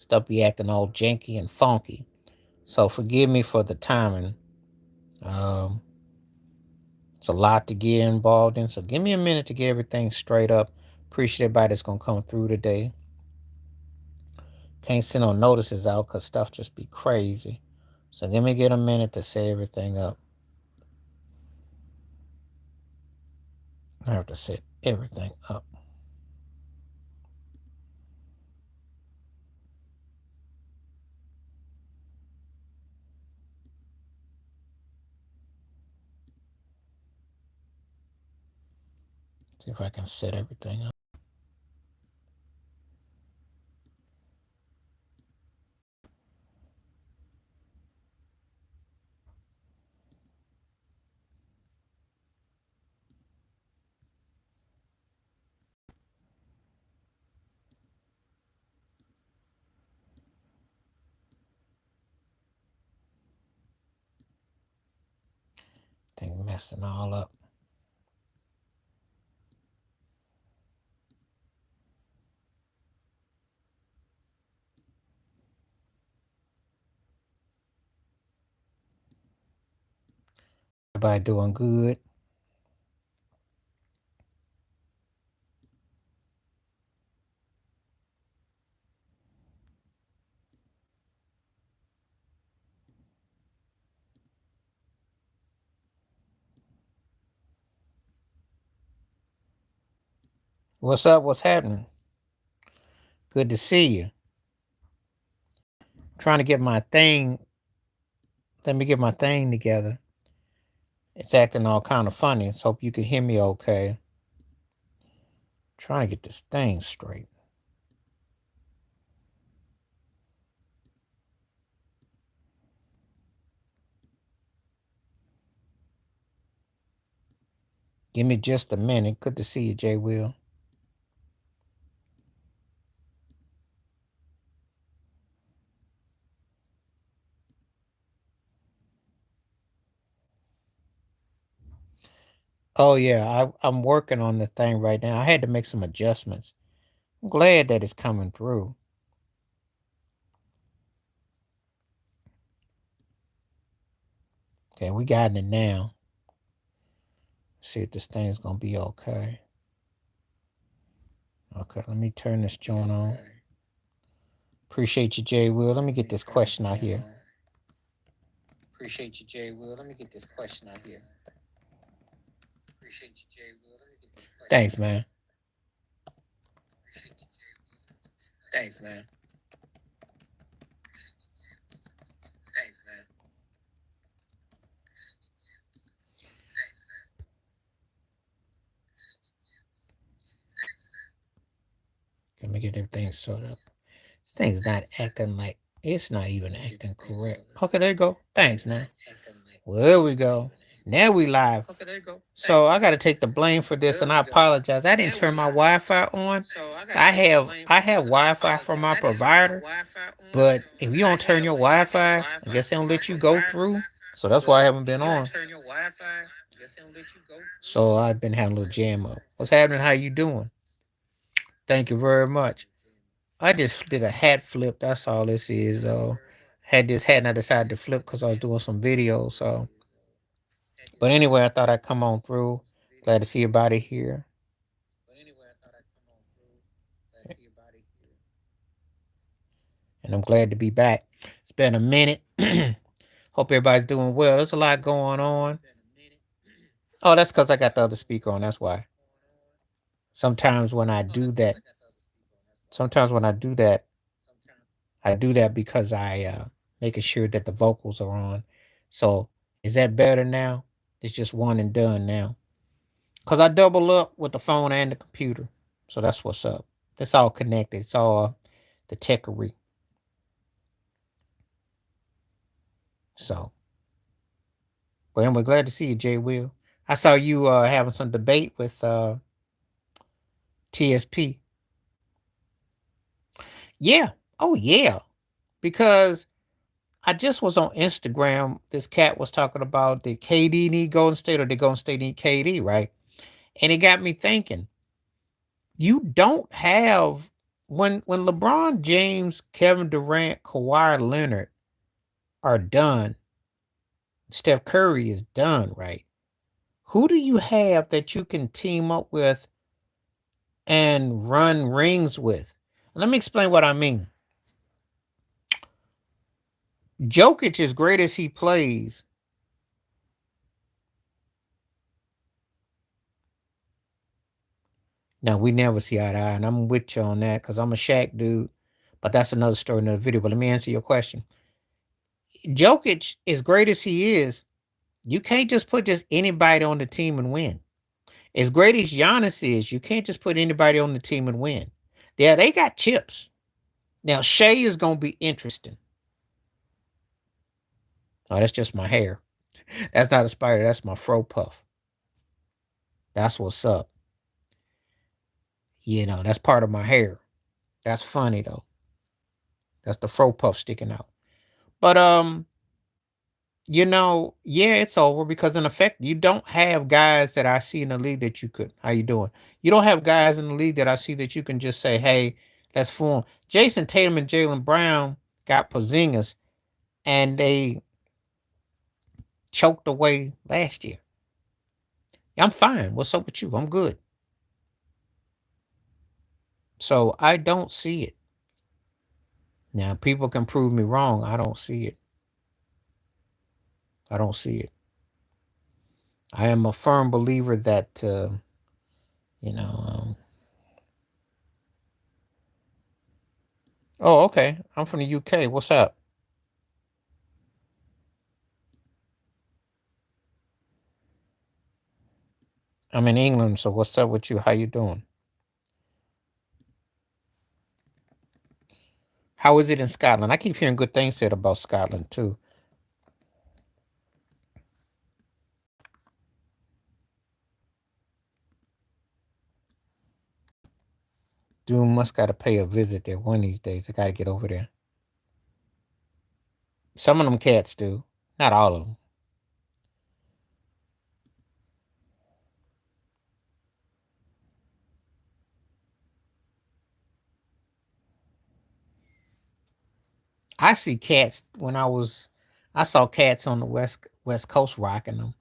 Stuff be acting all janky and funky. So forgive me for the timing. Um, it's a lot to get involved in. So give me a minute to get everything straight up. Appreciate everybody that's gonna come through today. Can't send no notices out because stuff just be crazy. So let me get a minute to set everything up. I have to set everything up. See if I can set everything up. Thing messing all up. Everybody doing good? What's up? What's happening? Good to see you. Trying to get my thing. Let me get my thing together. It's acting all kind of funny. So hope you can hear me okay. Trying to get this thing straight. Give me just a minute. Good to see you, Jay Will. Oh yeah, I'm working on the thing right now. I had to make some adjustments. I'm glad that it's coming through. Okay, we got it now. See if this thing's gonna be okay. Okay, let me turn this joint on. Appreciate you, Jay Will. Let me get this question out here. Appreciate you, Jay Will. Let me get this question out here. Appreciate you, Jay Will. Let me get this question. Thanks, man. Thanks, man. Thanks, man. Let me get everything sorted up. This thing's not acting like it's not even acting correct. Okay, there you go. Thanks, man. Well, there we go. Now we live. Okay, there you go. So I got to take the blame for this, and I apologize. I didn't turn my Wi-Fi on. I have Wi-Fi from my provider, but if you don't turn your Wi-Fi, I guess they don't let you go through. So that's why I haven't been on. So I've been having a little jam up. What's happening? How you doing? Thank you very much. I just did a hat flip. That's all this is. Had this hat and I decided to flip because I was doing some videos. So, but anyway, I thought I'd come on through. Glad to see everybody here. And I'm glad to be back. It's been a minute. Hope everybody's doing well. There's a lot going on. Oh, that's because I got the other speaker on. That's why. Sometimes when I do that, sometimes when I do that because I making sure that the vocals are on. So is that better now? It's just one and done now. Cause I double up with the phone and the computer. So that's what's up. That's all connected. It's all the techery. So, but anyway, glad to see you, Jay Will. I saw you having some debate with TSP. Yeah. Oh yeah. Because I just was on Instagram. This cat was talking about the KD need Golden State or the Golden State need KD, right? And it got me thinking. You don't have when LeBron James, Kevin Durant, Kawhi Leonard are done, Steph Curry is done, right? Who do you have that you can team up with and run rings with? Let me explain what I mean. Jokic, as great as he plays, now we never see eye to eye, and I'm with you on that because I'm a Shaq dude. But that's another story, another video. But let me answer your question. Jokic, as great as he is, you can't just put just anybody on the team and win. As great as Giannis is, you can't just put anybody on the team and win. Yeah, they got chips. Now Shea is gonna be interesting. Oh, that's just my hair. That's not a spider. That's my fro puff. That's what's up. That's part of my hair. That's funny though. That's the fro puff sticking out. But yeah, it's over because in effect, you don't have guys that I see in the league that you could. How you doing? You don't have guys in the league that I see that you can just say, "Hey, let's form." Jason Tatum and Jalen Brown got Porzingis, and they choked away last year. I'm fine. What's up with you? I'm good. So I don't see it. Now people can prove me wrong. I don't see it. I don't see it. I am a firm believer that you know. Oh, okay. I'm from the UK. What's up? I'm in England. So what's up with you? How you doing? How is it in Scotland? I keep hearing good things said about Scotland too. Doom must got to pay a visit there one of these days. I got to get over there. Some of them cats do, not all of them. I see cats when I saw cats on the west coast rocking them.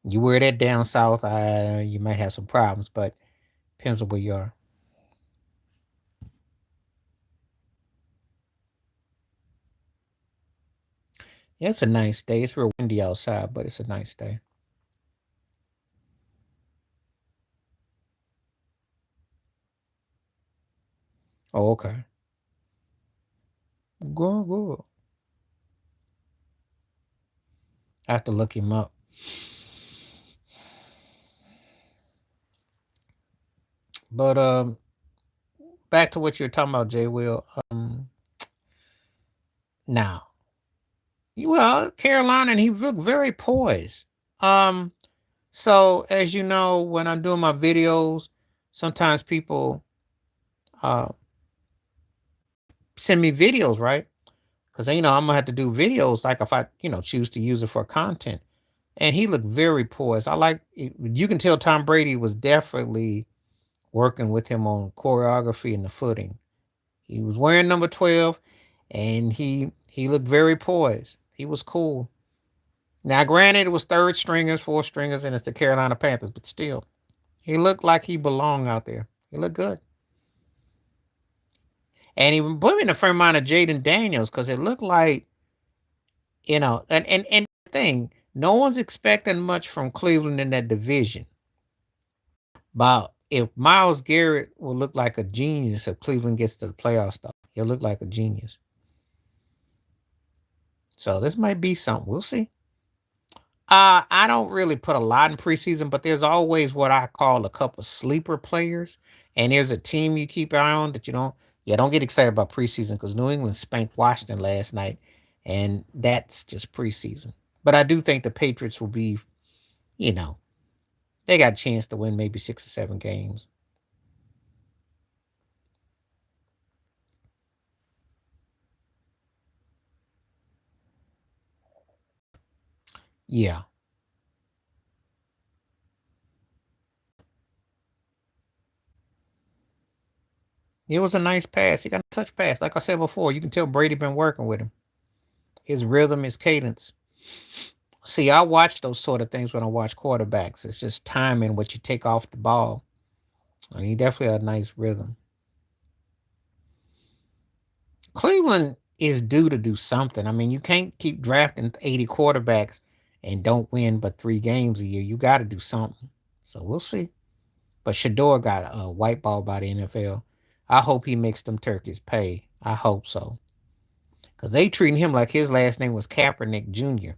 You wear that down south, you might have some problems, but depends on where you are. Yeah, it's a nice day. It's real windy outside, but it's a nice day. Oh, okay. Good, good. I have to look him up. But back to what you were talking about, Jay Will. Now, well, Carolina, and he looked very poised. Um, so as you know, when I'm doing my videos, sometimes people uh send me videos, right? Because I'm gonna have to do videos, like if I choose to use it for content. And he looked very poised. You can tell Tom Brady was definitely working with him on choreography and the footing. He was wearing number 12, and he looked very poised. He was cool. Now, granted, it was third stringers, fourth stringers, and it's the Carolina Panthers, but still, he looked like he belonged out there. He looked good. And he put me in a fair amount of Jaden Daniels because it looked like, and the thing, no one's expecting much from Cleveland in that division. But if Miles Garrett will look like a genius if Cleveland gets to the playoff stuff, he'll look like a genius. So this might be something. We'll see. I don't really put a lot in preseason, but there's always what I call a couple sleeper players, and there's a team you keep an eye on that you don't. Yeah, don't get excited about preseason because New England spanked Washington last night, and that's just preseason. But I do think the Patriots will be, you know, they got a chance to win maybe 6 or 7 games. Yeah. It was a nice pass. He got a touch pass. Like I said before, you can tell Brady been working with him. His rhythm, his cadence. See, I watch those sort of things when I watch quarterbacks. It's just timing what you take off the ball. And he definitely had a nice rhythm. Cleveland is due to do something. I mean, you can't keep drafting 80 quarterbacks and don't win but 3 games a year. You got to do something. So we'll see. But Shador got a white ball by the NFL. I hope he makes them turkeys pay. I hope so. Because they treating him like his last name was Kaepernick Jr.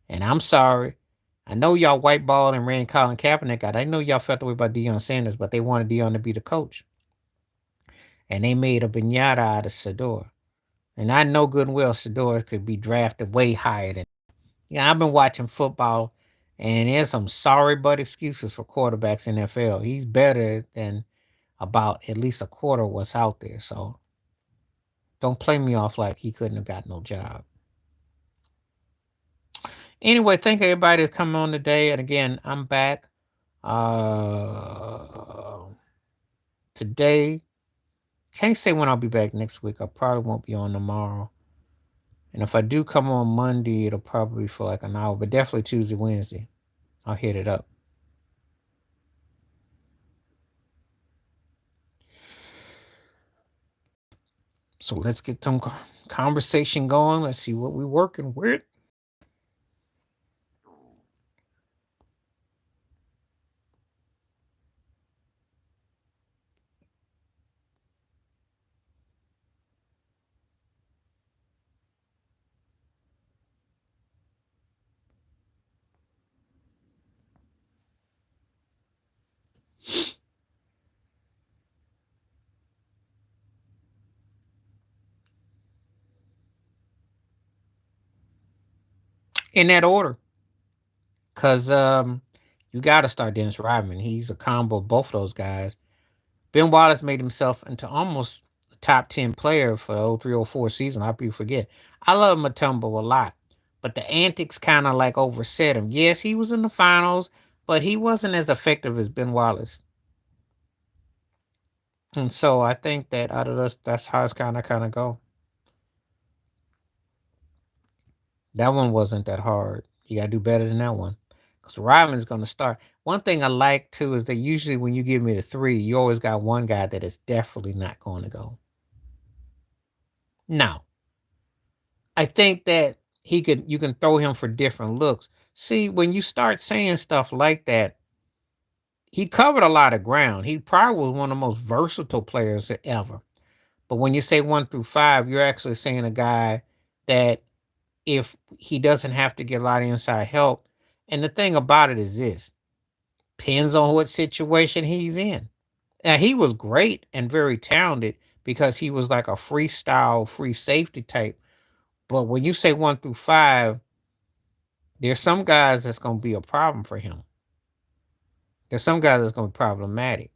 And I'm sorry. I know y'all whiteballed and ran Colin Kaepernick out. I know y'all felt the way about Deion Sanders, but they wanted Deion to be the coach. And they made a pinata out of Shador. And I know good and well Shador could be drafted way higher than. Yeah, I've been watching football, and there's some sorry but excuses for quarterbacks in the NFL. He's better than about at least a quarter of what's out there. So don't play me off like he couldn't have got no job. Anyway, thank everybody that's coming on today. And again, I'm back. Today, can't say when I'll be back next week. I probably won't be on tomorrow. And if I do come on Monday, it'll probably be for like an hour, but definitely Tuesday, Wednesday. I'll hit it up. So let's get some conversation going. Let's see what we're working with. In that order. Because you got to start Dennis Rodman. He's a combo of both of those guys. Ben Wallace made himself into almost a top 10 player for 03-04 season. How people forget. I love Mutombo a lot. But the antics kind of like overset him. Yes, he was in the finals, but he wasn't as effective as Ben Wallace. And so I think that out of this, that's how it's kind of go. That one wasn't that hard. You got to do better than that one. Because Rodman's going to start. One thing I like too is that usually when you give me the 3, you always got one guy that is definitely not going to go. Now, I think that you can throw him for different looks. See, when you start saying stuff like that, he covered a lot of ground. He probably was one of the most versatile players ever. But when you say 1 through 5, you're actually saying a guy that if he doesn't have to get a lot of inside help. And the thing about it is this, depends on what situation he's in. Now, he was great and very talented because he was like a freestyle, free safety type. But when you say 1 through 5, there's some guys that's going to be a problem for him. There's some guys that's going to be problematic.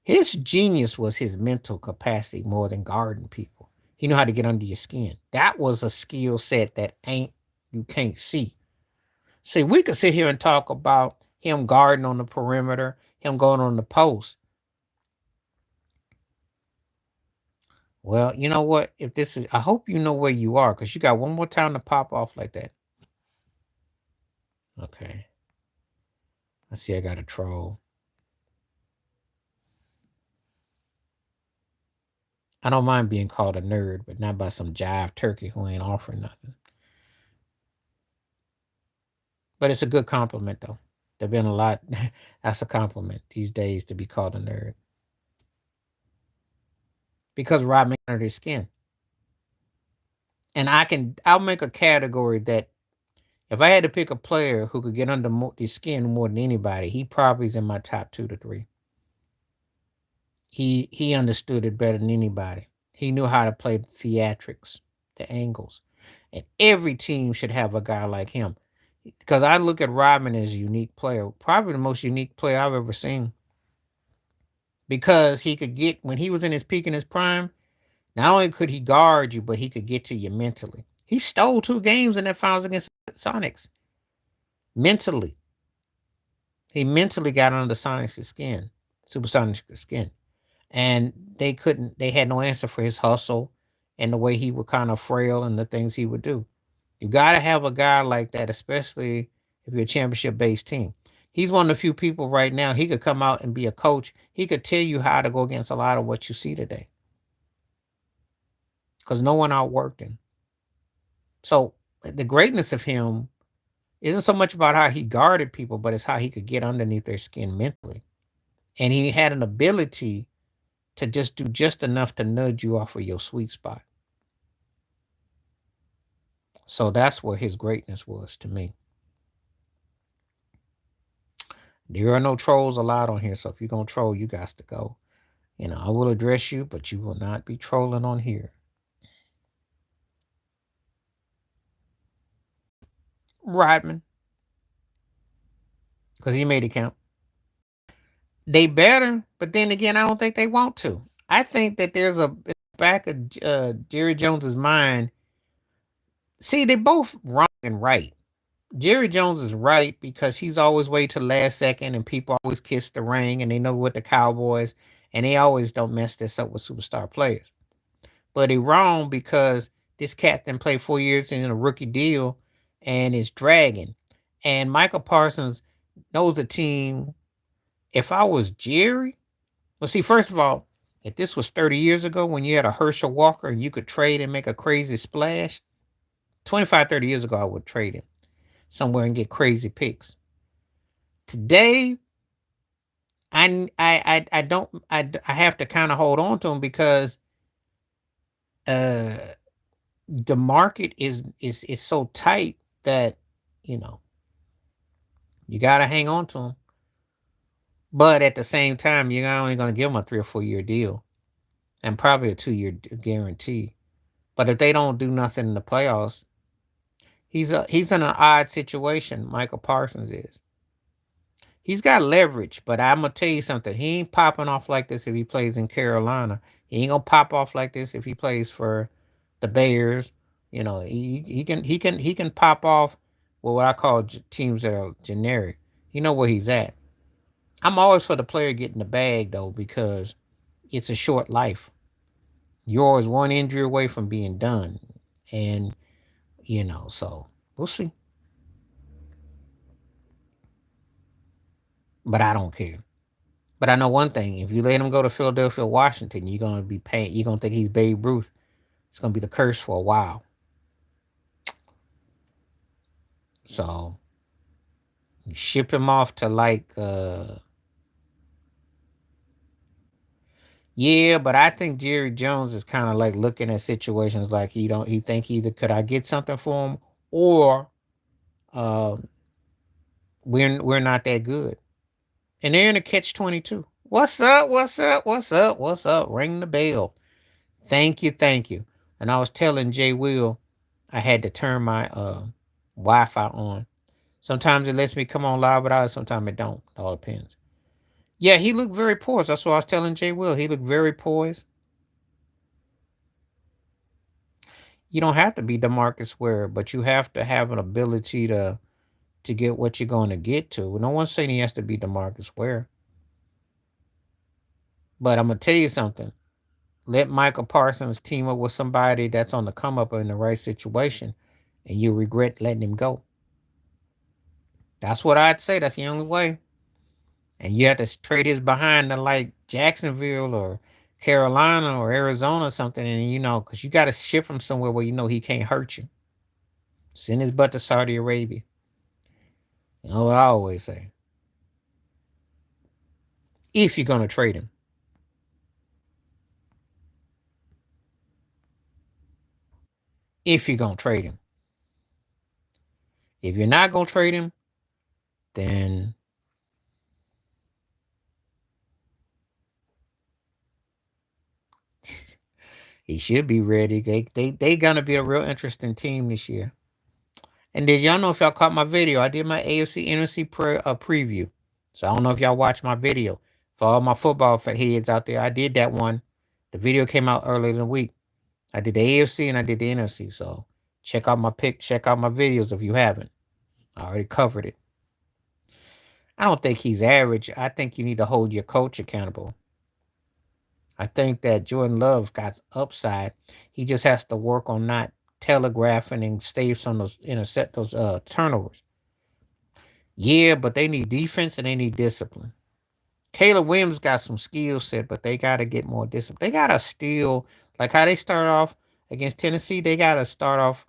His genius was his mental capacity more than guarding people. He knew how to get under your skin. That was a skill set that you can't see. See, we could sit here and talk about him guarding on the perimeter, him going on the post. Well, you know what? If this is, I hope you know where you are because you got one more time to pop off like that. Okay. I see I got a troll. I don't mind being called a nerd, but not by some jive turkey who ain't offering nothing. But it's a good compliment, though. There've been a lot. That's a compliment these days to be called a nerd. Because Rob made under his skin. And I'll make a category that if I had to pick a player who could get under the skin more than anybody, he probably is in my top 2 to 3. He understood it better than anybody. He knew how to play the theatrics, the angles. And every team should have a guy like him. Because I look at Rodman as a unique player, probably the most unique player I've ever seen. Because he could get, when he was in his peak in his prime, not only could he guard you, but he could get to you mentally. He stole 2 games in that finals against Sonics. Mentally. He mentally got under Sonic's skin, Supersonic's skin. and they had no answer for his hustle and the way he would kind of frail and the things he would do. You got to have a guy like that, especially if you're a championship based team. He's one of the few people right now. He could come out and be a coach. He could tell you how to go against a lot of what you see today because no one outworked him. So the greatness of him isn't so much about how he guarded people, but it's how he could get underneath their skin mentally. And he had an ability to just do just enough to nudge you off of your sweet spot. So that's where his greatness was to me. There are no trolls allowed on here, so if you're gonna troll, you got to go. I will address you, but you will not be trolling on here. Rodman, because he made it count. They better, but then again, I don't think they want to. I think that there's a back of Jerry Jones's mind. See, they both wrong and right. Jerry Jones is right because he's always wait till the last second, and people always kiss the ring, and they know what the Cowboys, and they always don't mess this up with superstar players. But he wrong because this cat then played 4 years in a rookie deal, and is dragging. And Michael Parsons knows the team. If I was Jerry, well, see, first of all, if this was 30 years ago when you had a Herschel Walker and you could trade and make a crazy splash, 25, 30 years ago, I would trade him somewhere and get crazy picks. Today, I don't I have to kind of hold on to him because the market is so tight that you know you got to hang on to him. But at the same time, you're only going to give him a 3 or 4 year deal and probably a 2 year guarantee. But if they don't do nothing in the playoffs, he's in an odd situation. Michael Parsons is. He's got leverage, but I'm gonna tell you something. He ain't popping off like this if he plays in Carolina. He ain't gonna pop off like this if he plays for the Bears. He can pop off with what I call teams that are generic. You know where he's at. I'm always for the player getting the bag though because it's a short life. You're always one injury away from being done, and so we'll see. But I don't care. But I know one thing: if you let him go to Philadelphia, Washington, you're gonna be paying. You're gonna think he's Babe Ruth. It's gonna be the curse for a while. So you ship him off to yeah, but I think Jerry Jones is kind of like looking at situations like he think either could I get something for him or um we're not that good. And they're in a catch 22. What's up? What's up? What's up? What's up? Ring the bell. Thank you, thank you. And I was telling Jay Will I had to turn my Wi-Fi on. Sometimes it lets me come on live without it, sometimes it don't. It all depends. Yeah, he looked very poised. That's what I was telling Jay Will. He looked very poised. You don't have to be DeMarcus Ware, but you have to have an ability to get what you're going to get to. No one's saying he has to be DeMarcus Ware. But I'm gonna tell you something. Let Michael Parsons team up with somebody that's on the come up in the right situation, and you regret letting him go. That's what I'd say. That's the only way. And you have to trade his behind to like Jacksonville or Carolina or Arizona or something, and because you got to ship him somewhere where he can't hurt you. Send his butt to Saudi Arabia. You know what I always say. If you're gonna trade him. If you're gonna trade him. If you're not gonna trade him, then he should be ready. They gonna be a real interesting team this year. And did y'all know if y'all caught my video? I did my AFC NFC preview. So I don't know if y'all watched my video. For all my football heads out there, I did that one. The video came out earlier in the week. I did the AFC and I did the NFC. So check out my check out my videos if you haven't. I already covered it. I don't think he's average. I think you need to hold your coach accountable. I think that Jordan Love got upside. He just has to work on not telegraphing and stays on those intercept those turnovers. Yeah, but they need defense and they need discipline. Caleb Williams got some skill set, but they got to get more discipline. They got to steal like how they start off against Tennessee. They got to start off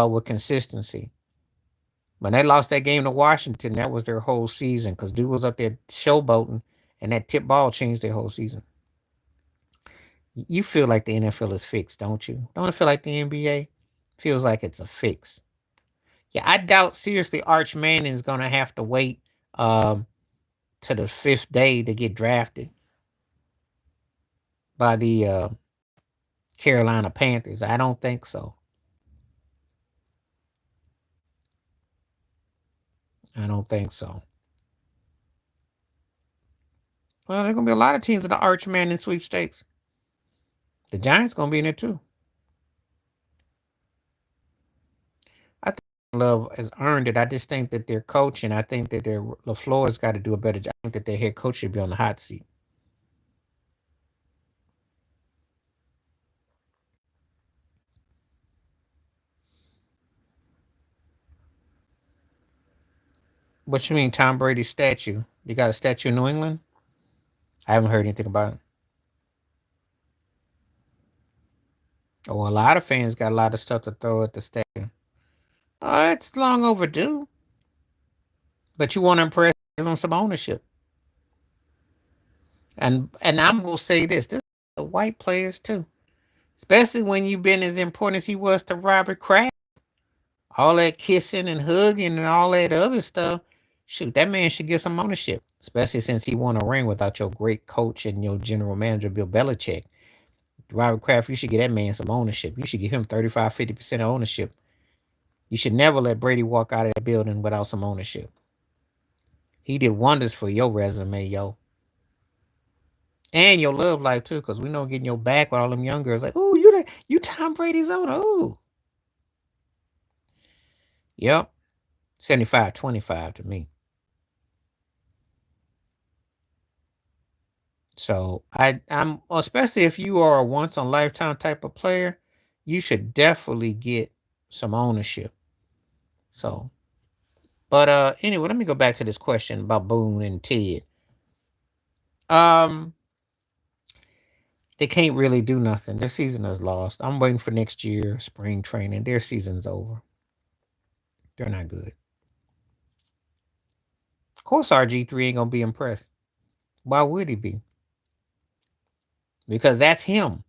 with consistency. When they lost that game to Washington, that was their whole season because dude was up there showboating, and that tip ball changed their whole season. You feel like the NFL is fixed, don't you? Don't it feel like the NBA feels like it's a fix? Yeah, I doubt seriously Arch Manning's gonna have to wait um, to the fifth day to get drafted by the Carolina Panthers. I don't think so. I don't think so. Well, there's gonna be a lot of teams in the Arch Manning sweepstakes. The Giants gonna be in it too. I think Love has earned it. I just think that their coaching. I think that their LaFleur's got to do a better job. I think that their head coach should be on the hot seat. What you mean, Tom Brady's statue? You got a statue in New England? I haven't heard anything about it. Oh, a lot of fans got a lot of stuff to throw at the statue. It's long overdue. But you want to impress, give them some ownership. And I'm gonna say this the white players too. Especially when you've been as important as he was to Robert Kraft. All that kissing and hugging and all that other stuff. Shoot, that man should get some ownership. Especially since he won a ring without your great coach and your general manager, Bill Belichick. Robert Kraft, you should give that man some ownership. You should give him 35, 50% of ownership. You should never let Brady walk out of that building without some ownership. He did wonders for your resume, yo. And your love life too, because we know getting your back with all them young girls like, oh, you Tom Brady's owner. Ooh. Yep. 75-25 to me. So I'm especially if you are a once in a lifetime type of player, you should definitely get some ownership. So but anyway, let me go back to this question about Boone and Ted. Um they can't really do nothing. Their season is lost. I'm waiting for next year, spring training. Their season's over. They're not good. Of course RG3 ain't gonna be impressed. Why would he be? Because that's him.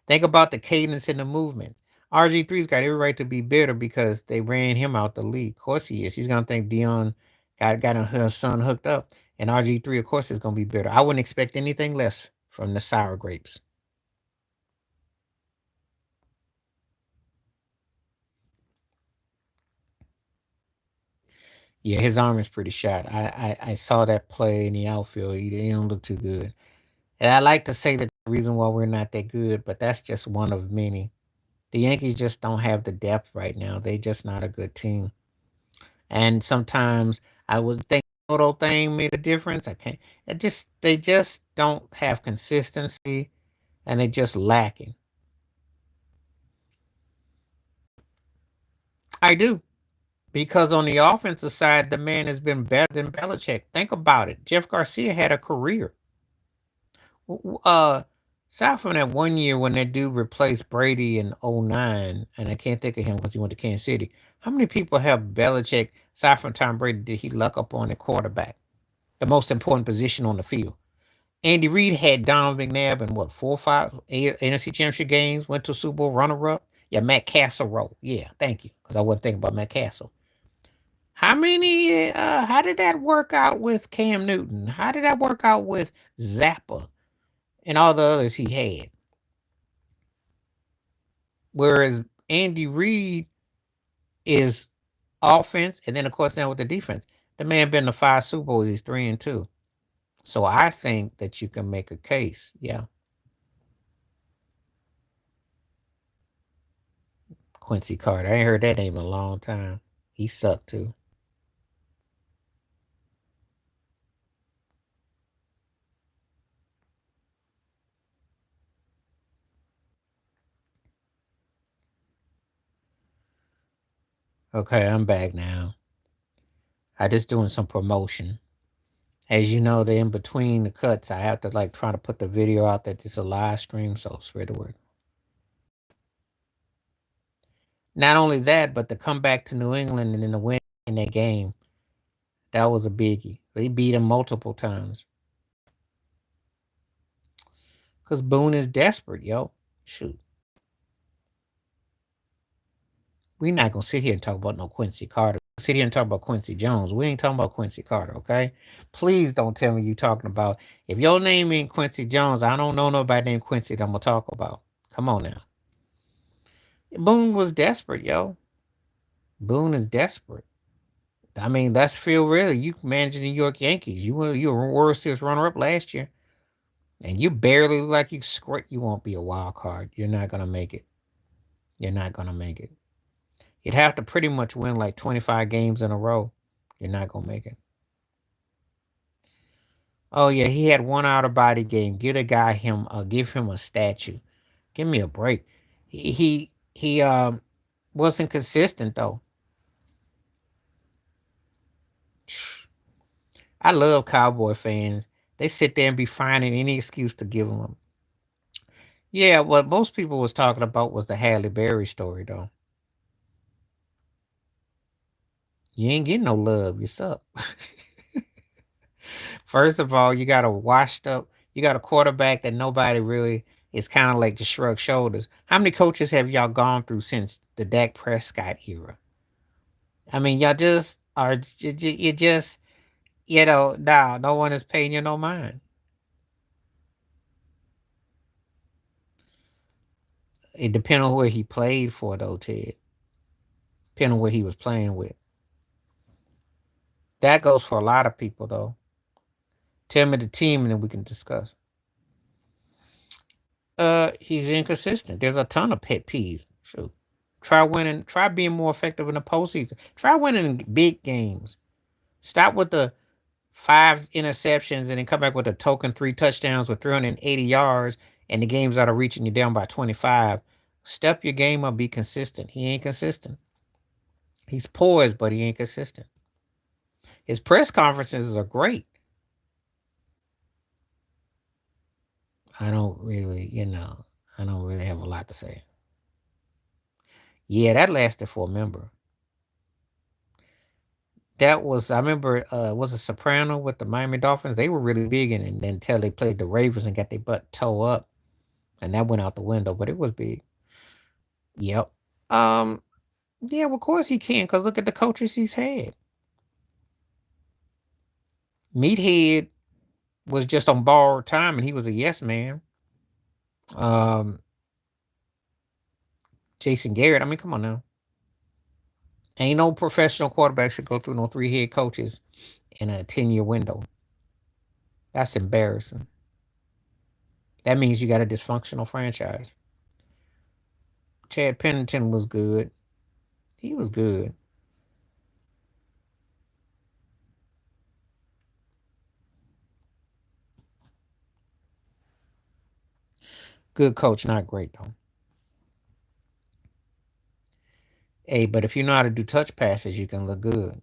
Think about the cadence in the movement. RG3's got every right to be bitter because they ran him out the league. Of course he is. He's gonna think Dion got her son hooked up. And RG3, of course, is gonna be bitter. I wouldn't expect anything less from the sour grapes. Yeah, his arm is pretty shot. I saw that play in the outfield. He don't look too good. And I like to say that the reason why we're not that good, but that's just one of many. The Yankees just don't have the depth right now. They just not a good team. And sometimes I would think little thing made a difference. I can't. They just don't have consistency, and they just lacking. I do because on the offensive side, the man has been better than Belichick. Think about it. Jeff Garcia had a career. Aside from that one year when that dude replaced Brady in '09, and I can't think of him because he went to Kansas City. How many people have Belichick, aside from Tom Brady, did he luck up on the quarterback? The most important position on the field. Andy Reid had Donald McNabb in what, 4 or 5 NFC Championship games, went to Super Bowl runner up. Yeah, Matt Castle wrote. Yeah, thank you. Because I wasn't thinking about Matt Castle. How did that work out with Cam Newton? How did that work out with Zappa and all the others he had? Whereas Andy Reid is offense, and then of course now with the defense. The man been to 5 Super Bowls, he's 3-2. So I think that you can make a case. Yeah. Quincy Carter. I ain't heard that name in a long time. He sucked too. Okay, I'm back now. I just doing some promotion. As you know, they're in between the cuts. I have to like try to put the video out that it's a live stream, so spread the word. Not only that, but to come back to New England and then to win in that game, that was a biggie. They beat them multiple times. Cause Boone is desperate, yo. Shoot. We not gonna sit here and talk about no Quincy Carter. Sit here and talk about Quincy Jones. We ain't talking about Quincy Carter, okay? Please don't tell me you talking about if your name ain't Quincy Jones, I don't know nobody named Quincy that I'm gonna talk about. Come on now. Boone was desperate, yo. Boone is desperate. I mean, that's feel really. You managed the New York Yankees. You were World Series runner up last year, and you barely look like you squirt. You won't be a wild card. You're not gonna make it. You're not gonna make it. You'd have to pretty much win like 25 games in a row. You're not gonna make it. Oh yeah, he had one out of body game. Give him a statue. Give me a break. He wasn't consistent though. I love Cowboy fans. They sit there and be finding any excuse to give them. Yeah, what most people was talking about was the Halle Berry story though. You ain't getting no love. You suck. First of all, you got a washed up. You got a quarterback that nobody really is kind of like to shrug shoulders. How many coaches have y'all gone through since the Dak Prescott era? I mean, y'all just are. You just no one is paying you no mind. It depends on where he played for though, Ted. Depending on where he was playing with. That goes for a lot of people though. Tell me the team and then we can discuss. He's inconsistent. There's a ton of pet peeves. Shoot. Try being more effective in the postseason. Try winning in big games. Stop with the 5 interceptions and then come back with a token 3 touchdowns with 380 yards and the games that are reaching you down by 25. Step your game up, be consistent. He ain't consistent. He's poised, but he ain't consistent. His press conferences are great. I don't really, I don't really have a lot to say. Yeah, that lasted for a member. That was I remember was a Soprano with the Miami Dolphins. They were really big in it until they played the Ravens and got their butt toe up, and that went out the window. But it was big. Yep. Um. Yeah. Well, of course he can, cause look at the coaches he's had. Meathead was just on borrowed time, and he was a yes man. Um. Jason Garrett. I mean, come on now. Ain't no professional quarterback should go through no 3 head coaches in a 10-year window. That's embarrassing. That means you got a dysfunctional franchise. Chad Pennington was good. He was good. Good coach, not great though. Hey, but if you know how to do touch passes, you can look good.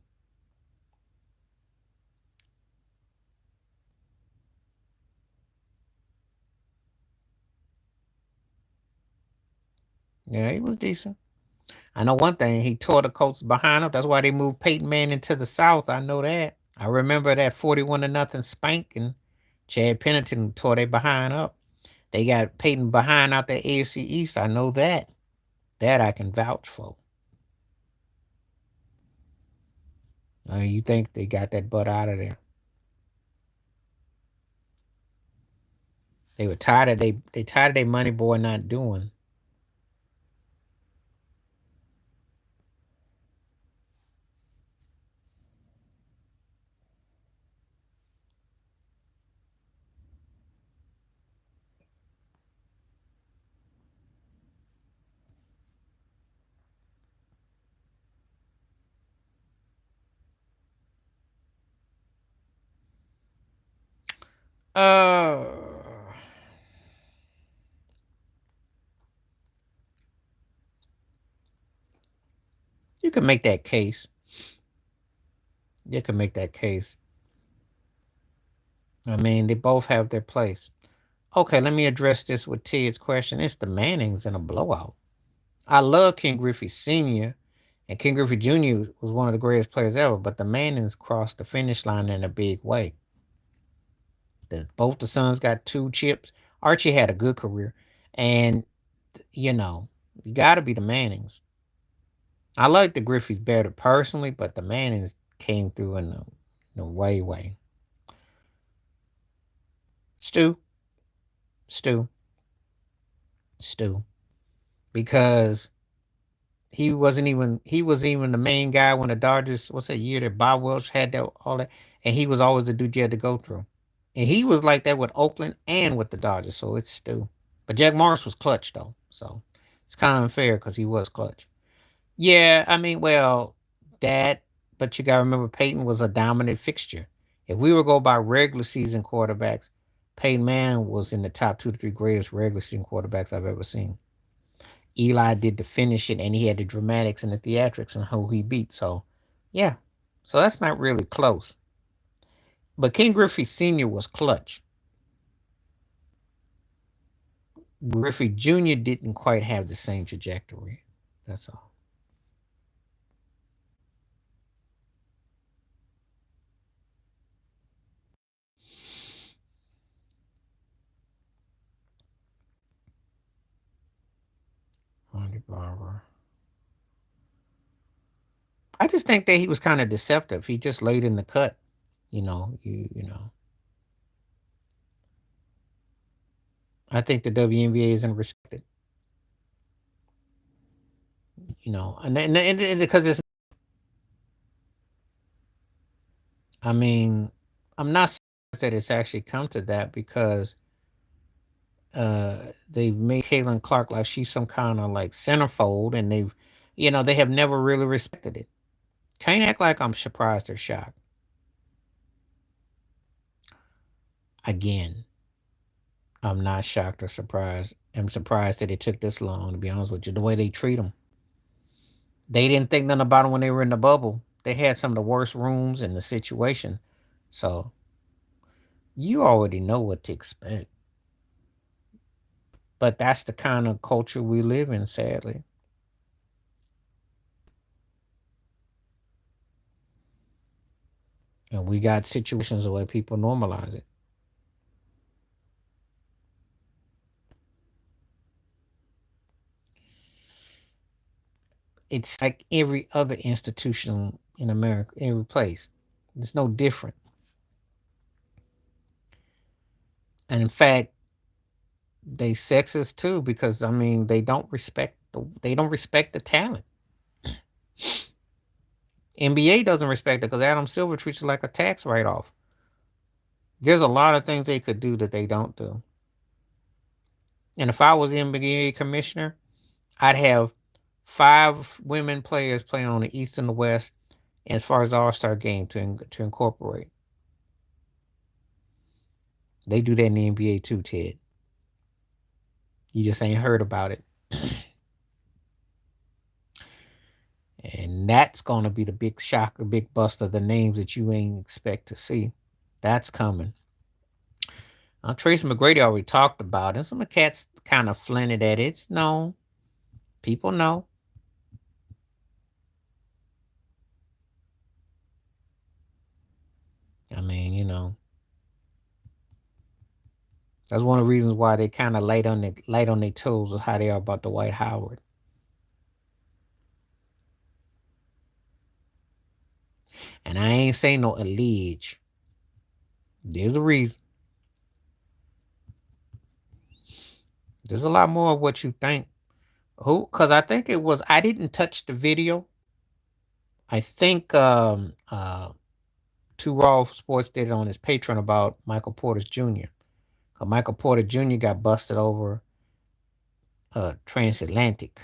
Yeah, he was decent. I know one thing, he tore the Colts behind him. That's why they moved Peyton Manning to the South. I know that. I remember that 41-0 spanking. Chad Pennington tore their behind up. They got Peyton behind out the AFC East. I know that. That I can vouch for. You think they got that butt out of there? They were tired of they tired of their money boy not doing. Uh, You can make that case. You can make that case. I mean, they both have their place. Okay, let me address this with Ted's question. It's the Mannings in a blowout. I love King Griffey Sr., and King Griffey Jr. was one of the greatest players ever, but the Mannings crossed the finish line in a big way. Both the sons got 2 chips. Archie had a good career, and you know, you got to be the Mannings. I like the Griffeys better personally, but the Mannings came through in the way. Stu, Stu, Stu, because he was even the main guy when the Dodgers, what's that year that Bob Welch had that all that, and he was always the dude you had to go through. And he was like that with Oakland and with the Dodgers, so it's Stu. But Jack Morris was clutch though, so it's kind of unfair because he was clutch. Yeah, I mean, well, that, but you got to remember Peyton was a dominant fixture. If we were go by regular season quarterbacks, Peyton Manning was in the top 2 to 3 greatest regular season quarterbacks I've ever seen. Eli did the finish it, and he had the dramatics and the theatrics and who he beat. So, yeah, so that's not really close. But King Griffey Sr. was clutch. Griffey Jr. didn't quite have the same trajectory. That's all. Randy Barber. I just think that he was kind of deceptive. He just laid in the cut. You know. I think the WNBA isn't respected. And because it's. I mean, I'm not surprised that it's actually come to that because they've made Caitlin Clark like she's some kind of like centerfold, and they have never really respected it. Can't act like I'm surprised or shocked. Again, I'm not shocked or surprised. I'm surprised that it took this long, to be honest with you, the way they treat them. They didn't think nothing about them when they were in the bubble. They had some of the worst rooms in the situation. So you already know what to expect. But that's the kind of culture we live in, sadly. And we got situations where people normalize it. It's like every other institution in America, every place. It's no different. And in fact, they sexist too because I mean they don't respect the talent. NBA doesn't respect it because Adam Silver treats it like a tax write off. There's a lot of things they could do that they don't do. And if I was the NBA commissioner, I'd have 5 women players playing on the East and the West, and as far as the All Star game to incorporate. They do that in the NBA too, Ted. You just ain't heard about it. And that's going to be the big shock, the big bust of the names that you ain't expect to see. That's coming. Tracy McGrady already talked about it. Some of the cats kind of flinted at it. It's known. People know. I mean, that's one of the reasons why they kind of light on their toes of how they are about the White Howard. And I ain't saying no allege. There's a reason. There's a lot more of what you think. Who? Because I think it was. I didn't touch the video. I think Two Raw Sports did it on his Patreon about Michael Porter Jr. Because Michael Porter Jr. got busted over transatlantic.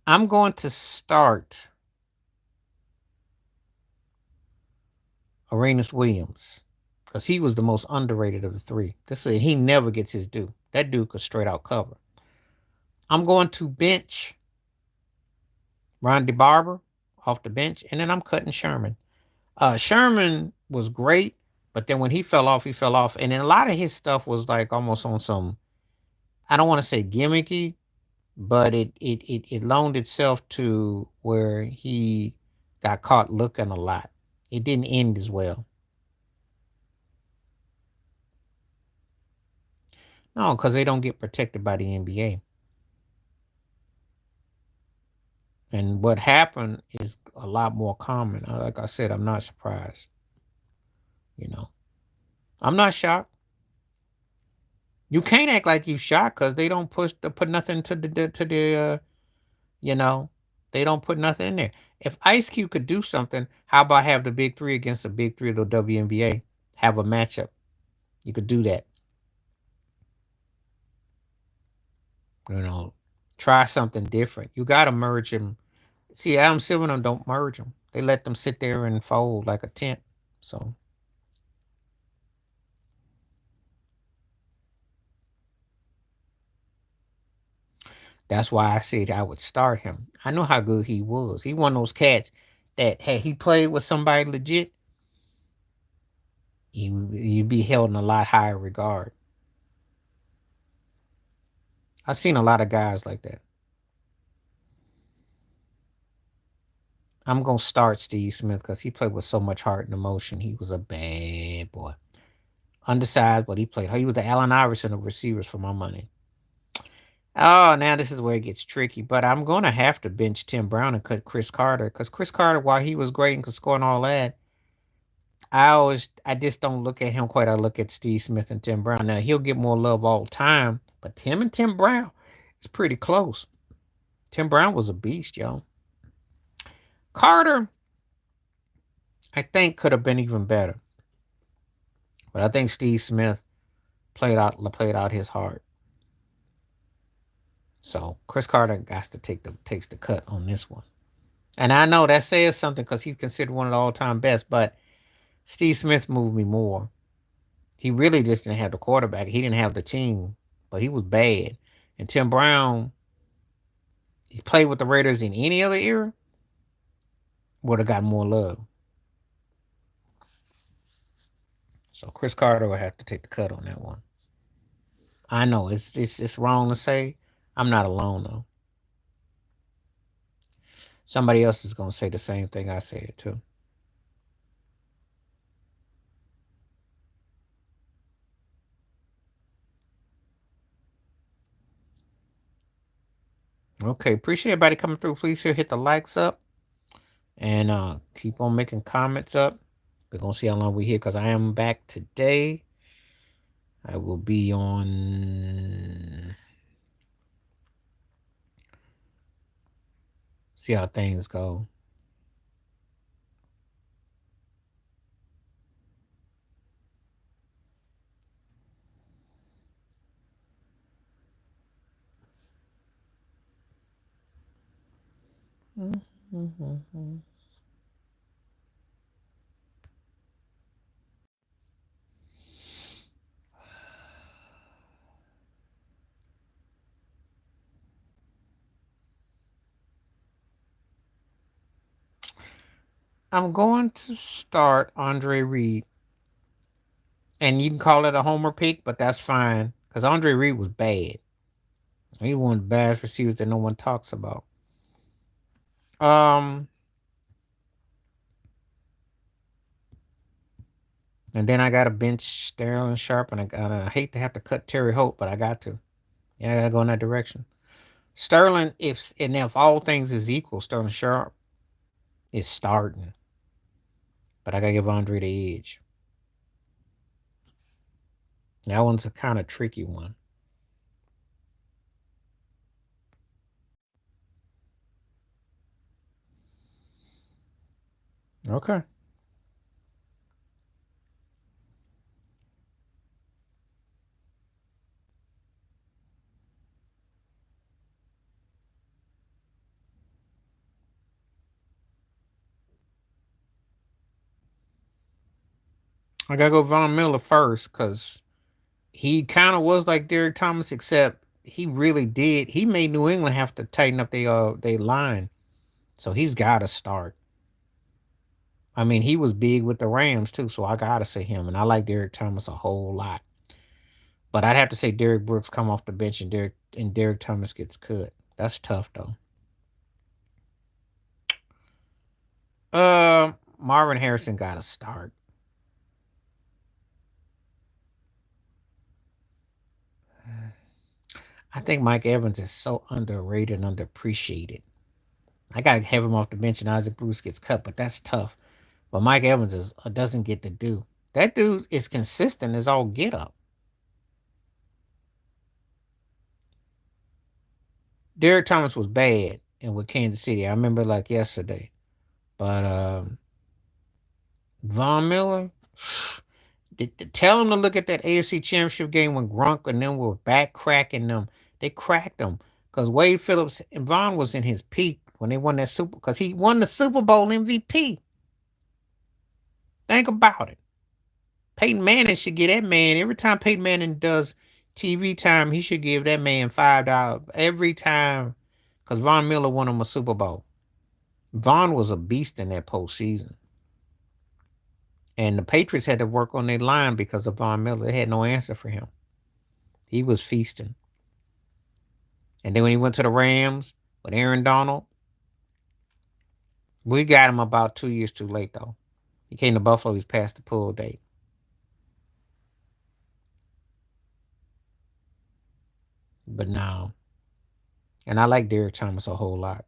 I'm going to start Arenas Williams because he was the most underrated of the 3. He never gets his due. That dude could straight out cover. I'm going to bench Rondy Barber off the bench, and then I'm cutting Sherman. Sherman was great, but then when he fell off, he fell off. And then a lot of his stuff was like almost on some, I don't want to say gimmicky, but it loaned itself to where he got caught looking a lot. It didn't end as well. No, because they don't get protected by the NBA. And what happened is a lot more common. Like I said, I'm not surprised. You know, I'm not shocked. You can't act like you shocked because they don't put nothing to the you know, they don't put nothing in there. If Ice Cube could do something, how about have the big three against the big three of the WNBA? Have a matchup. You could do that. You know, try something different. You got to merge them. See, Adam Silver and them don't merge them. They let them sit there and fold like a tent. So that's why I said I would start him. I know how good he was. He one of those cats that had he played with somebody legit, you'd be held in a lot higher regard. I've seen a lot of guys like that. I'm gonna start Steve Smith because he played with so much heart and emotion. He was a bad boy. Undersized, but he played. He was the Allen Iverson of receivers for my money. Oh, now this is where it gets tricky. But I'm gonna have to bench Tim Brown and cut Chris Carter because Chris Carter, while he was great and could score and all that, I just don't look at him quite. I look at Steve Smith and Tim Brown. Now he'll get more love all the time, but him and Tim Brown, it's pretty close. Tim Brown was a beast, yo. Carter, I think could have been even better, but I think Steve Smith played out his heart. So Chris Carter got to takes the cut on this one. And I know that says something because he's considered one of the all time best, but Steve Smith moved me more. He really just didn't have the quarterback. He didn't have the team, but he was bad. And Tim Brown, he played with the Raiders in any other era, would have got more love. So Chris Carter will have to take the cut on that one. I know it's wrong to say. I'm not alone though. Somebody else is gonna say the same thing I said too. Okay, appreciate everybody coming through. Please hit the likes up and keep on making comments up. We're gonna see how long we here because I am back today. I will be on. See how things go. I'm going to start Andre Reed, and you can call it a homer pick, but that's fine because Andre Reed was bad. He one of the bad receivers that no one talks about. Um, and then I got to bench Sterling Sharp, and I hate to have to cut Terry Hope, but I got to. Yeah, I got to go in that direction. Sterling, if all things is equal, Sterling Sharp is starting, but I got to give Andre the edge. That one's a kind of tricky one. Okay. I gotta go Von Miller first because he kind of was like Derek Thomas, except he really did. He made New England have to tighten up their line. So he's got to start. I mean, he was big with the Rams too, so I gotta say him. And I like Derek Thomas a whole lot. But I'd have to say Derek Brooks come off the bench and Derek Thomas gets cut. That's tough though. Marvin Harrison got to start. I think Mike Evans is so underrated and underappreciated. I gotta have him off the bench and Isaac Bruce gets cut, but that's tough. But Mike Evans doesn't get to do. That dude is consistent as all get up. Derek Thomas was bad and with Kansas City. I remember like yesterday. But Von Miller, tell him to look at that AFC Championship game when Gronk and them were back cracking them. They cracked them because Wade Phillips and Von was in his peak when they won that Super. Because he won the Super Bowl MVP. Think about it. Peyton Manning should get that man every time Peyton Manning does TV time. He should give that man $5 every time because Von Miller won him a Super Bowl. Von was a beast in that postseason. And the Patriots had to work on their line because of Von Miller. They had no answer for him. He was feasting. And then when he went to the Rams with Aaron Donald, we got him about 2 years too late, though. He came to Buffalo, he's past the pull date. But now, and I like Derek Thomas a whole lot.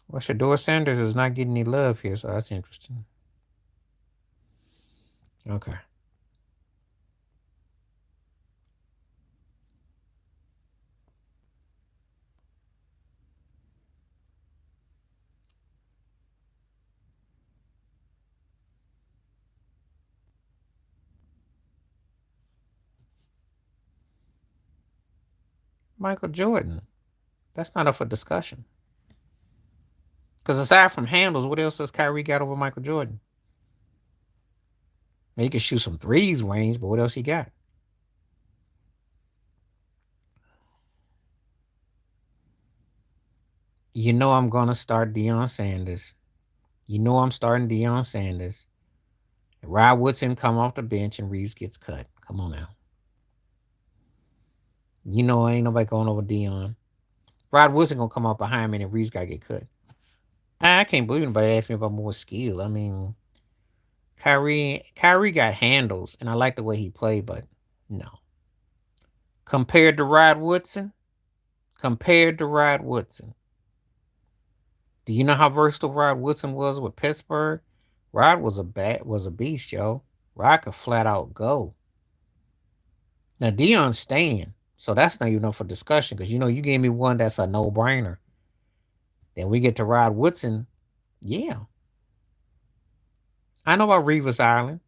Well, Shador Sanders is not getting any love here, so that's interesting. Okay. Michael Jordan. That's not up for discussion. Because aside from handles, what else does Kyrie got over Michael Jordan? Now, he can shoot some threes range, but what else he got? You know I'm going to start Deion Sanders. You know I'm starting Deion Sanders. Rod Woodson come off the bench and Reeves gets cut. Come on now. You know ain't nobody going over Deion. Rod Woodson gonna come out behind me and Reeves gotta get cut. I can't believe anybody asked me about more skill. I mean, Kyrie got handles, and I like the way he played, but no. Compared to Rod Woodson, do you know how versatile Rod Woodson was with Pittsburgh? Rod was a beast, yo. Rod could flat out go. Now Deion's staying, so that's not even up for discussion because you know you gave me one that's a no brainer. Then we get to Rod Woodson. Yeah, I know about Reeves Island,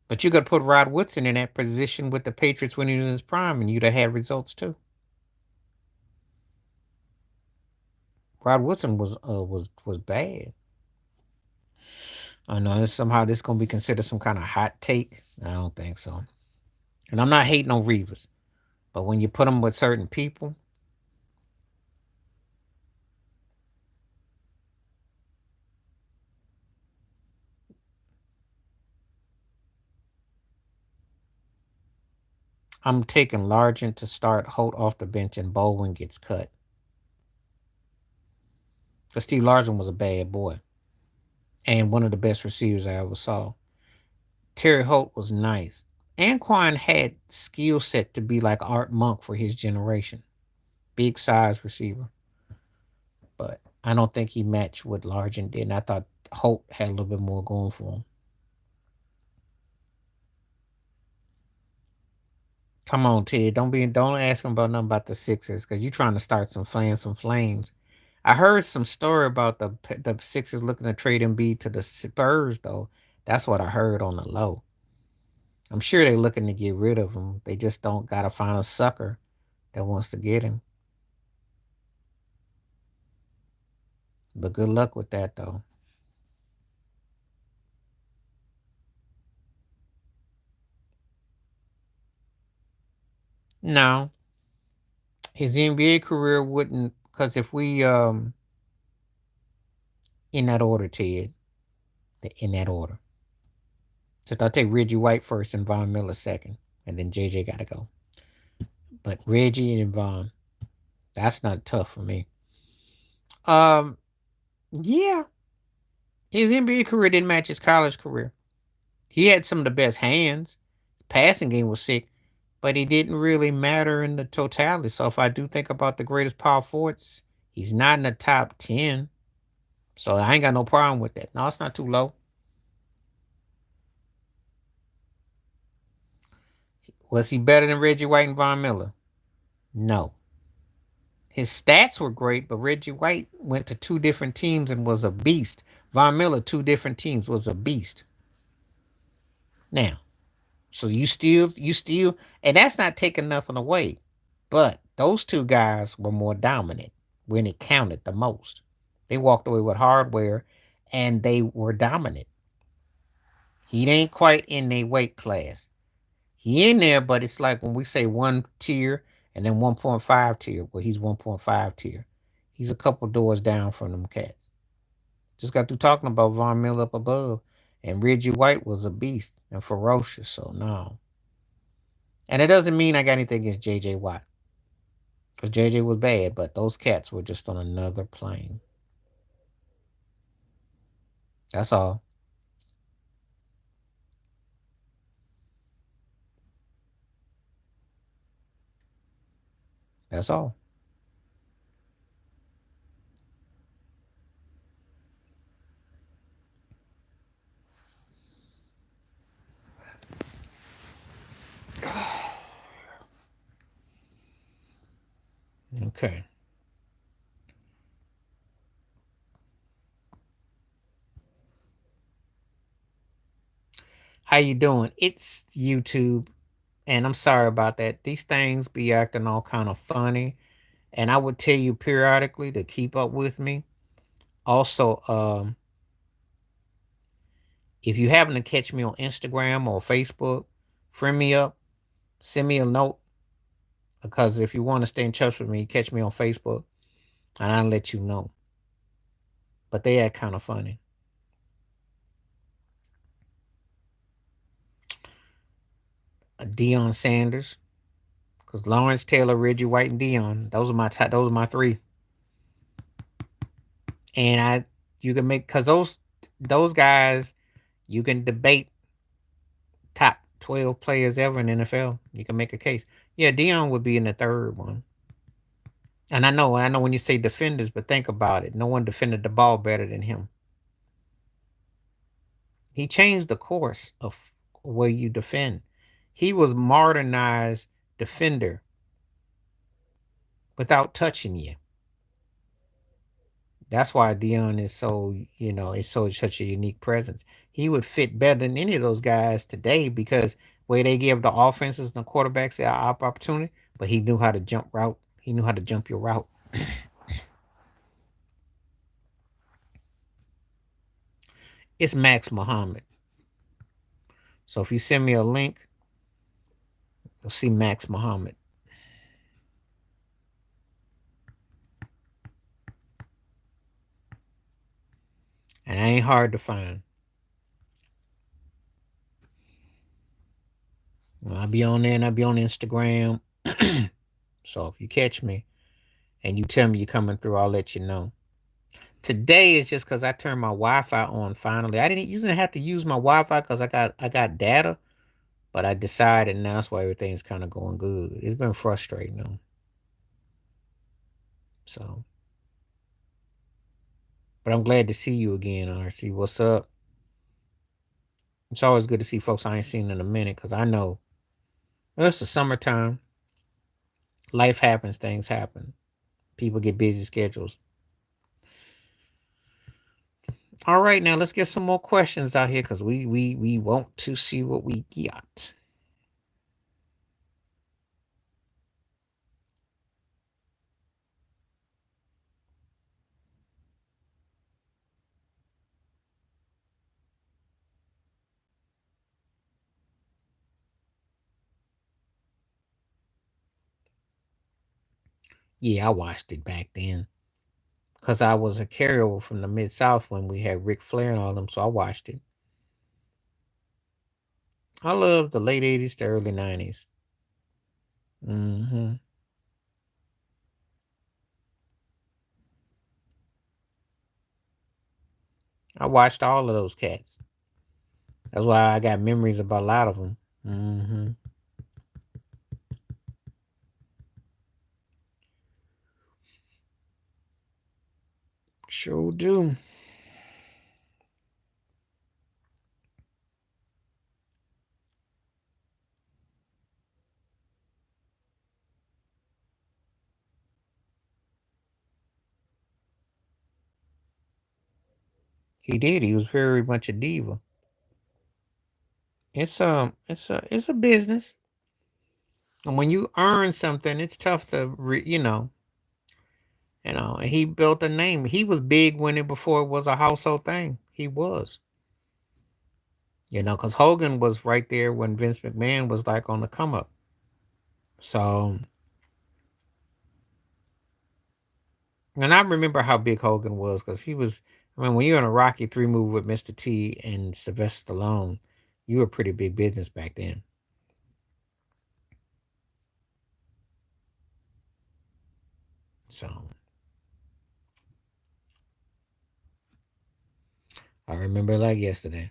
but you got to put Rod Woodson in that position with the Patriots when he was in his prime, and you'd have had results too. Rod Woodson was bad. I know somehow this gonna be considered some kind of hot take. I don't think so. And I'm not hating on Reeves, but when you put him with certain people, I'm taking Largent to start Holt off the bench and Bowen gets cut. Because Steve Largent was a bad boy and one of the best receivers I ever saw. Terry Holt was nice. Anquan had skill set to be like Art Monk for his generation. Big size receiver. But I don't think he matched what Largent did. And I thought Holt had a little bit more going for him. Come on, Ted. Don't ask him about nothing about the Sixers because you're trying to start some flames. I heard some story about the Sixers looking to trade Embiid to the Spurs though. That's what I heard on the low. I'm sure they're looking to get rid of him. They just don't gotta find a sucker that wants to get him. But good luck with that though. No, his NBA career wouldn't, because if we in that order, Ted, in that order. So I'll take Reggie White first and Von Miller second, and then JJ got to go. But Reggie and Von, that's not tough for me. Um, yeah, his NBA career didn't match his college career. He had some of the best hands. His passing game was sick, but he didn't really matter in the totality. So if I do think about the greatest power forwards, he's not in the top 10. So I ain't got no problem with that. No, it's not too low. Was he better than Reggie White and Von Miller? No. His stats were great, but Reggie White went to two different teams and was a beast. Von Miller, two different teams, was a beast. Now, so you still, and that's not taking nothing away. But those two guys were more dominant when it counted the most. They walked away with hardware and they were dominant. He ain't quite in their weight class. He in there, but it's like when we say one tier and then 1.5 tier. Well, he's 1.5 tier. He's a couple doors down from them cats. Just got through talking about Von Miller up above. And Reggie White was a beast and ferocious, so no. And it doesn't mean I got anything against JJ Watt. Because JJ was bad, but those cats were just on another plane. That's all. That's all. Okay. How you doing? It's YouTube, and I'm sorry about that. These things be acting all kind of funny, and I would tell you periodically to keep up with me. Also, if you happen to catch me on Instagram or Facebook, friend me up, send me a note, because if you want to stay in touch with me, catch me on Facebook, and I'll let you know. But they act kind of funny. Deion Sanders, because Lawrence Taylor, Reggie White, and Dion, those are my three. And you can make, because those guys, you can debate top 12 players ever in the NFL. You can make a case. Yeah, Dion would be in the third one. And I know when you say defenders, but think about it. No one defended the ball better than him. He changed the course of where you defend. He was modernized defender without touching you. That's why Dion is so, is so such a unique presence. He would fit better than any of those guys today because where they give the offenses and the quarterbacks the opportunity, but he knew how to jump route. He knew how to jump your route. It's Max Muhammad. So if you send me a link, you'll see Max Muhammad. And it ain't hard to find. I'll be on there and I'll be on Instagram. So if you catch me and you tell me you're coming through, I'll let you know. Today is just because I turned my Wi-Fi on finally. I didn't usually have to use my Wi-Fi because I got data, but I decided now that's why everything's kind of going good. It's been frustrating though. So, but I'm glad to see you again, RC. What's up? It's always good to see folks I ain't seen in a minute because I know it's the summertime. Life happens, things happen. People get busy schedules. All right, now let's get some more questions out here because we want to see what we got. Yeah, I watched it back then. Because I was a carryover from the Mid South when we had Ric Flair and all them, so I watched it. I love the late 80s to early 90s. Hmm. I watched all of those cats. That's why I got memories about a lot of them. Hmm. Sure do. He did. He was very much a diva. It's a business, and when you earn something, it's tough to and he built a name. He was big when it before it was a household thing. He was, because Hogan was right there when Vince McMahon was like on the come up. So, and I remember how big Hogan was because he was. I mean, when you're in a Rocky Three movie with Mr. T and Sylvester Stallone, you were pretty big business back then. So I remember it like yesterday.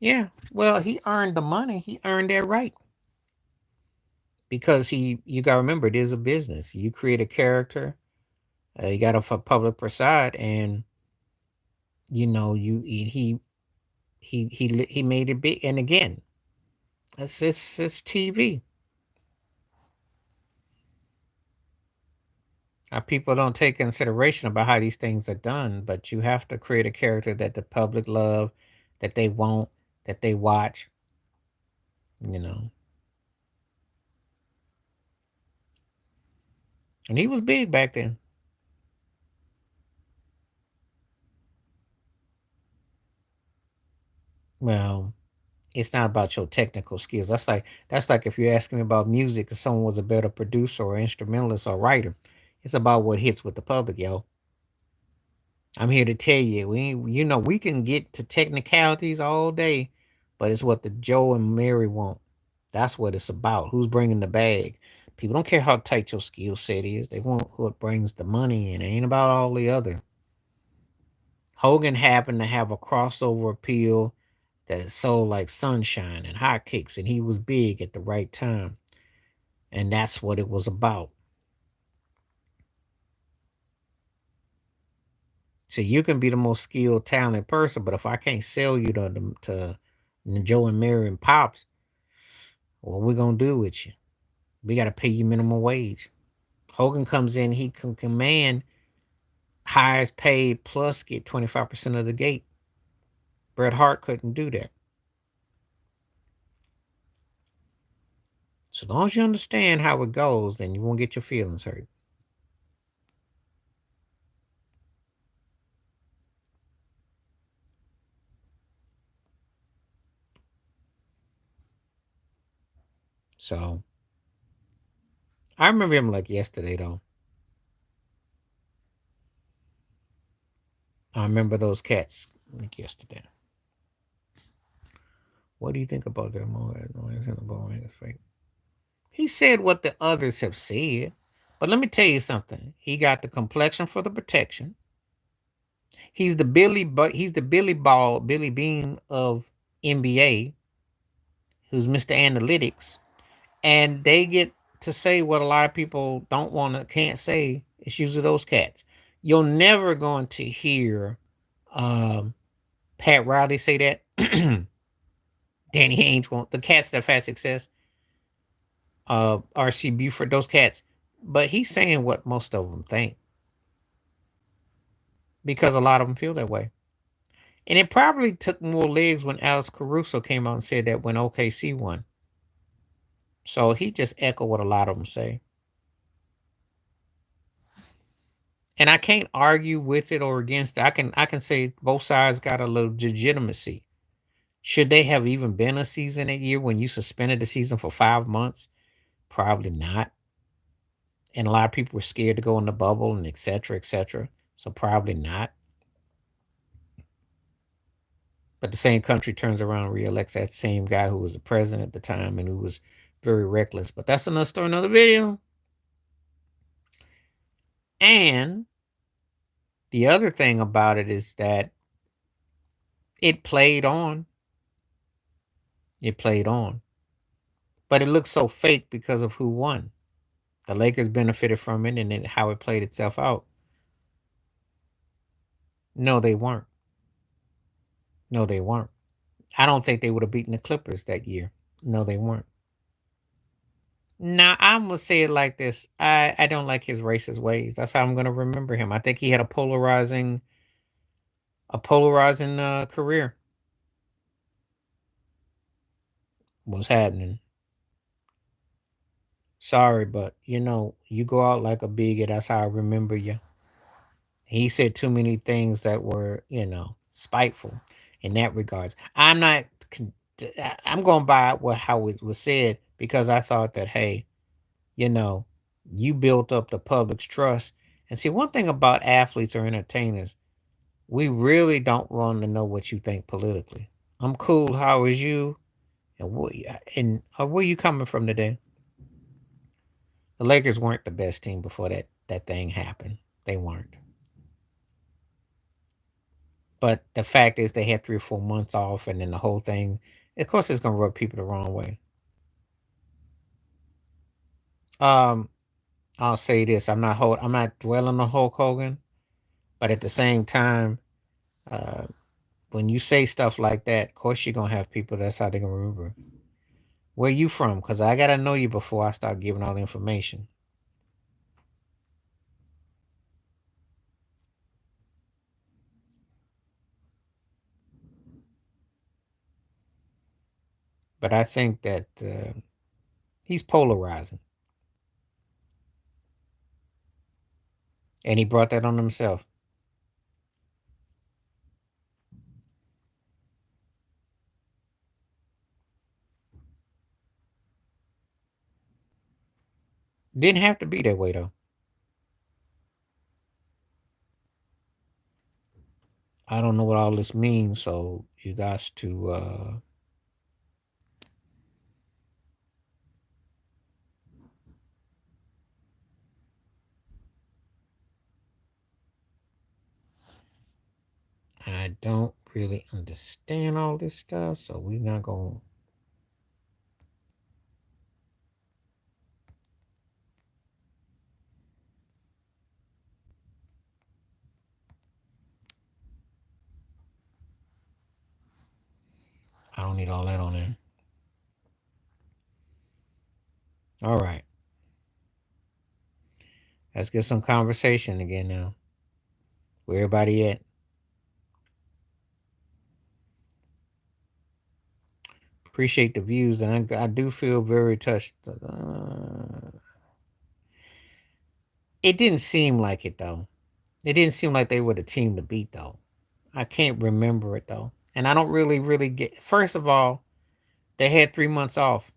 Yeah, well, he earned the money. He earned that right because you got to remember, it is a business. You create a character, you got a public persona, and he made it big. And again, it's TV. People don't take consideration about how these things are done, but you have to create a character that the public love, that they want, that they watch. You know, and he was big back then. Well, it's not about your technical skills. That's like if you're asking me about music, if someone was a better producer or instrumentalist or writer. It's about what hits with the public, yo. I'm here to tell you, we can get to technicalities all day, but it's what the Joe and Mary want. That's what it's about. Who's bringing the bag? People don't care how tight your skill set is. They want what brings the money in. It ain't about all the other. Hogan happened to have a crossover appeal that sold like sunshine and hotcakes, and he was big at the right time. And that's what it was about. So you can be the most skilled, talented person, but if I can't sell you to Joe and Mary and Pops, what we gonna do with you? We gotta pay you minimum wage. Hogan comes in, he can command highest paid plus get 25% of the gate. Bret Hart couldn't do that. So long as you understand how it goes, then you won't get your feelings hurt. So I remember him like yesterday though. I remember those cats like yesterday. What do you think about their noise in the bone fake? He said what the others have said. But let me tell you something. He got the complexion for the protection. He's the Billy Ball, Billy Bean of NBA, who's Mr. Analytics. And they get to say what a lot of people don't want to can't say. It's usually those cats. You're never going to hear um, Pat Riley say that. Danny Ainge won't. The cats that have had success, RC Buford, those cats. But he's saying what most of them think because a lot of them feel that way. And it probably took more legs when Alex Caruso came out and said that when OKC won. So he just echoed what a lot of them say. And I can't argue with it or against it. I can say both sides got a little legitimacy. Should they have even been a season a year when you suspended the season for 5 months? Probably not. And a lot of people were scared to go in the bubble and et cetera, et cetera. So probably not. But the same country turns around and reelects that same guy who was the president at the time and who was very reckless. But that's another story, another video. And the other thing about it is that it played on. It played on. But it looks so fake because of who won. The Lakers benefited from it and then how it played itself out. No, they weren't. No, they weren't. I don't think they would have beaten the Clippers that year. No, they weren't. Now, I'm gonna say it like this. I don't like his racist ways. That's how I'm gonna remember him. I think he had a polarizing career. What's happening? Sorry, but you go out like a bigot. That's how I remember you. He said too many things that were, spiteful in that regards. I'm going by how it was said because I thought that, hey, you know, you built up the public's trust. And see, one thing about athletes or entertainers, we really don't want to know what you think politically. I'm cool. How is you? And where you coming from today? The Lakers weren't the best team before that thing happened. They weren't. But the fact is, they had 3 or 4 months off, and then the whole thing. Of course, it's gonna rub people the wrong way. Um, I'll say this: I'm not dwelling on Hulk Hogan, but at the same time, uh, when you say stuff like that, of course you're gonna have people. That's how they're gonna remember. Where you from? Because I gotta know you before I start giving all the information. But I think that he's polarizing, and he brought that on himself. Didn't have to be that way though. I don't know what all this means, so you guys to I don't really understand all this stuff, so we're not going. I don't need all that on there. All right, let's get some conversation again now. Where everybody at? Appreciate the views, and I do feel very touched. It didn't seem like it though. It didn't seem like they were the team to beat though. I can't remember it though, and I don't really get. First of all, they had 3 months off,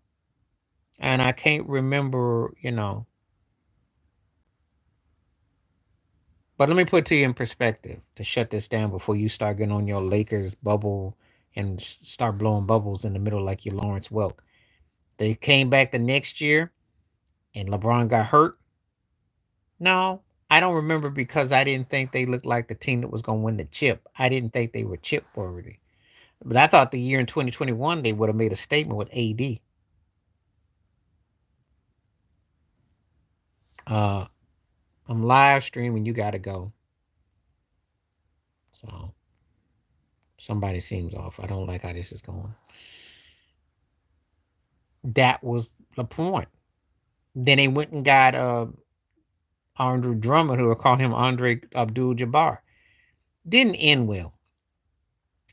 and I can't remember. But let me put to you in perspective to shut this down before you start getting on your Lakers bubble and start blowing bubbles in the middle like you Lawrence Welk. They came back the next year and LeBron got hurt. No, I don't remember because I didn't think they looked like the team that was going to win the chip. I didn't think they were chip worthy. But I thought the year in 2021 they would have made a statement with AD. Uh, I'm live streaming. You got to go. So somebody seems off. I don't like how this is going. That was the point. Then they went and got Andre Drummond, who were calling him Andre Abdul Jabbar. Didn't end well.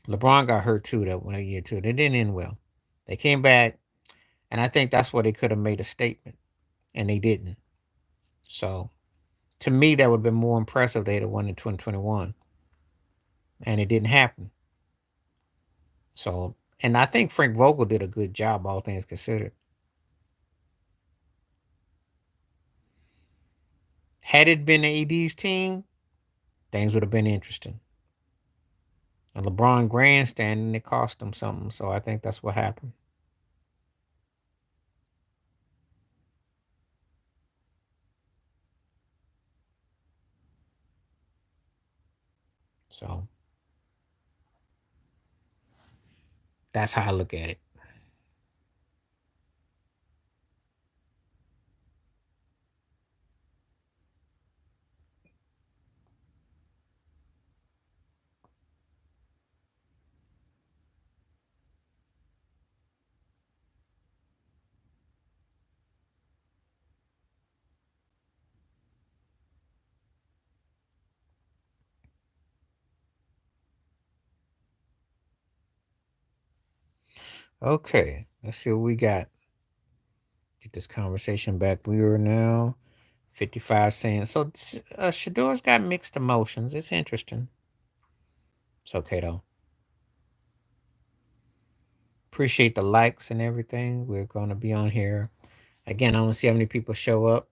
LeBron got hurt too that 1 year too. They didn't end well. They came back, and I think that's where they could have made a statement, and they didn't. So To me, that would have been more impressive. They'd have won in 2021, and it didn't happen. So, and I think Frank Vogel did a good job, all things considered. Had it been the AD's team, things would have been interesting. And LeBron grandstanding, it cost him something. So I think that's what happened. So that's how I look at it. Okay, let's see what we got. Get this conversation back. We are now 55 saying so. Shador's got mixed emotions. It's interesting. It's okay though. Appreciate the likes and everything. We're going to be on here again. I want to see how many people show up.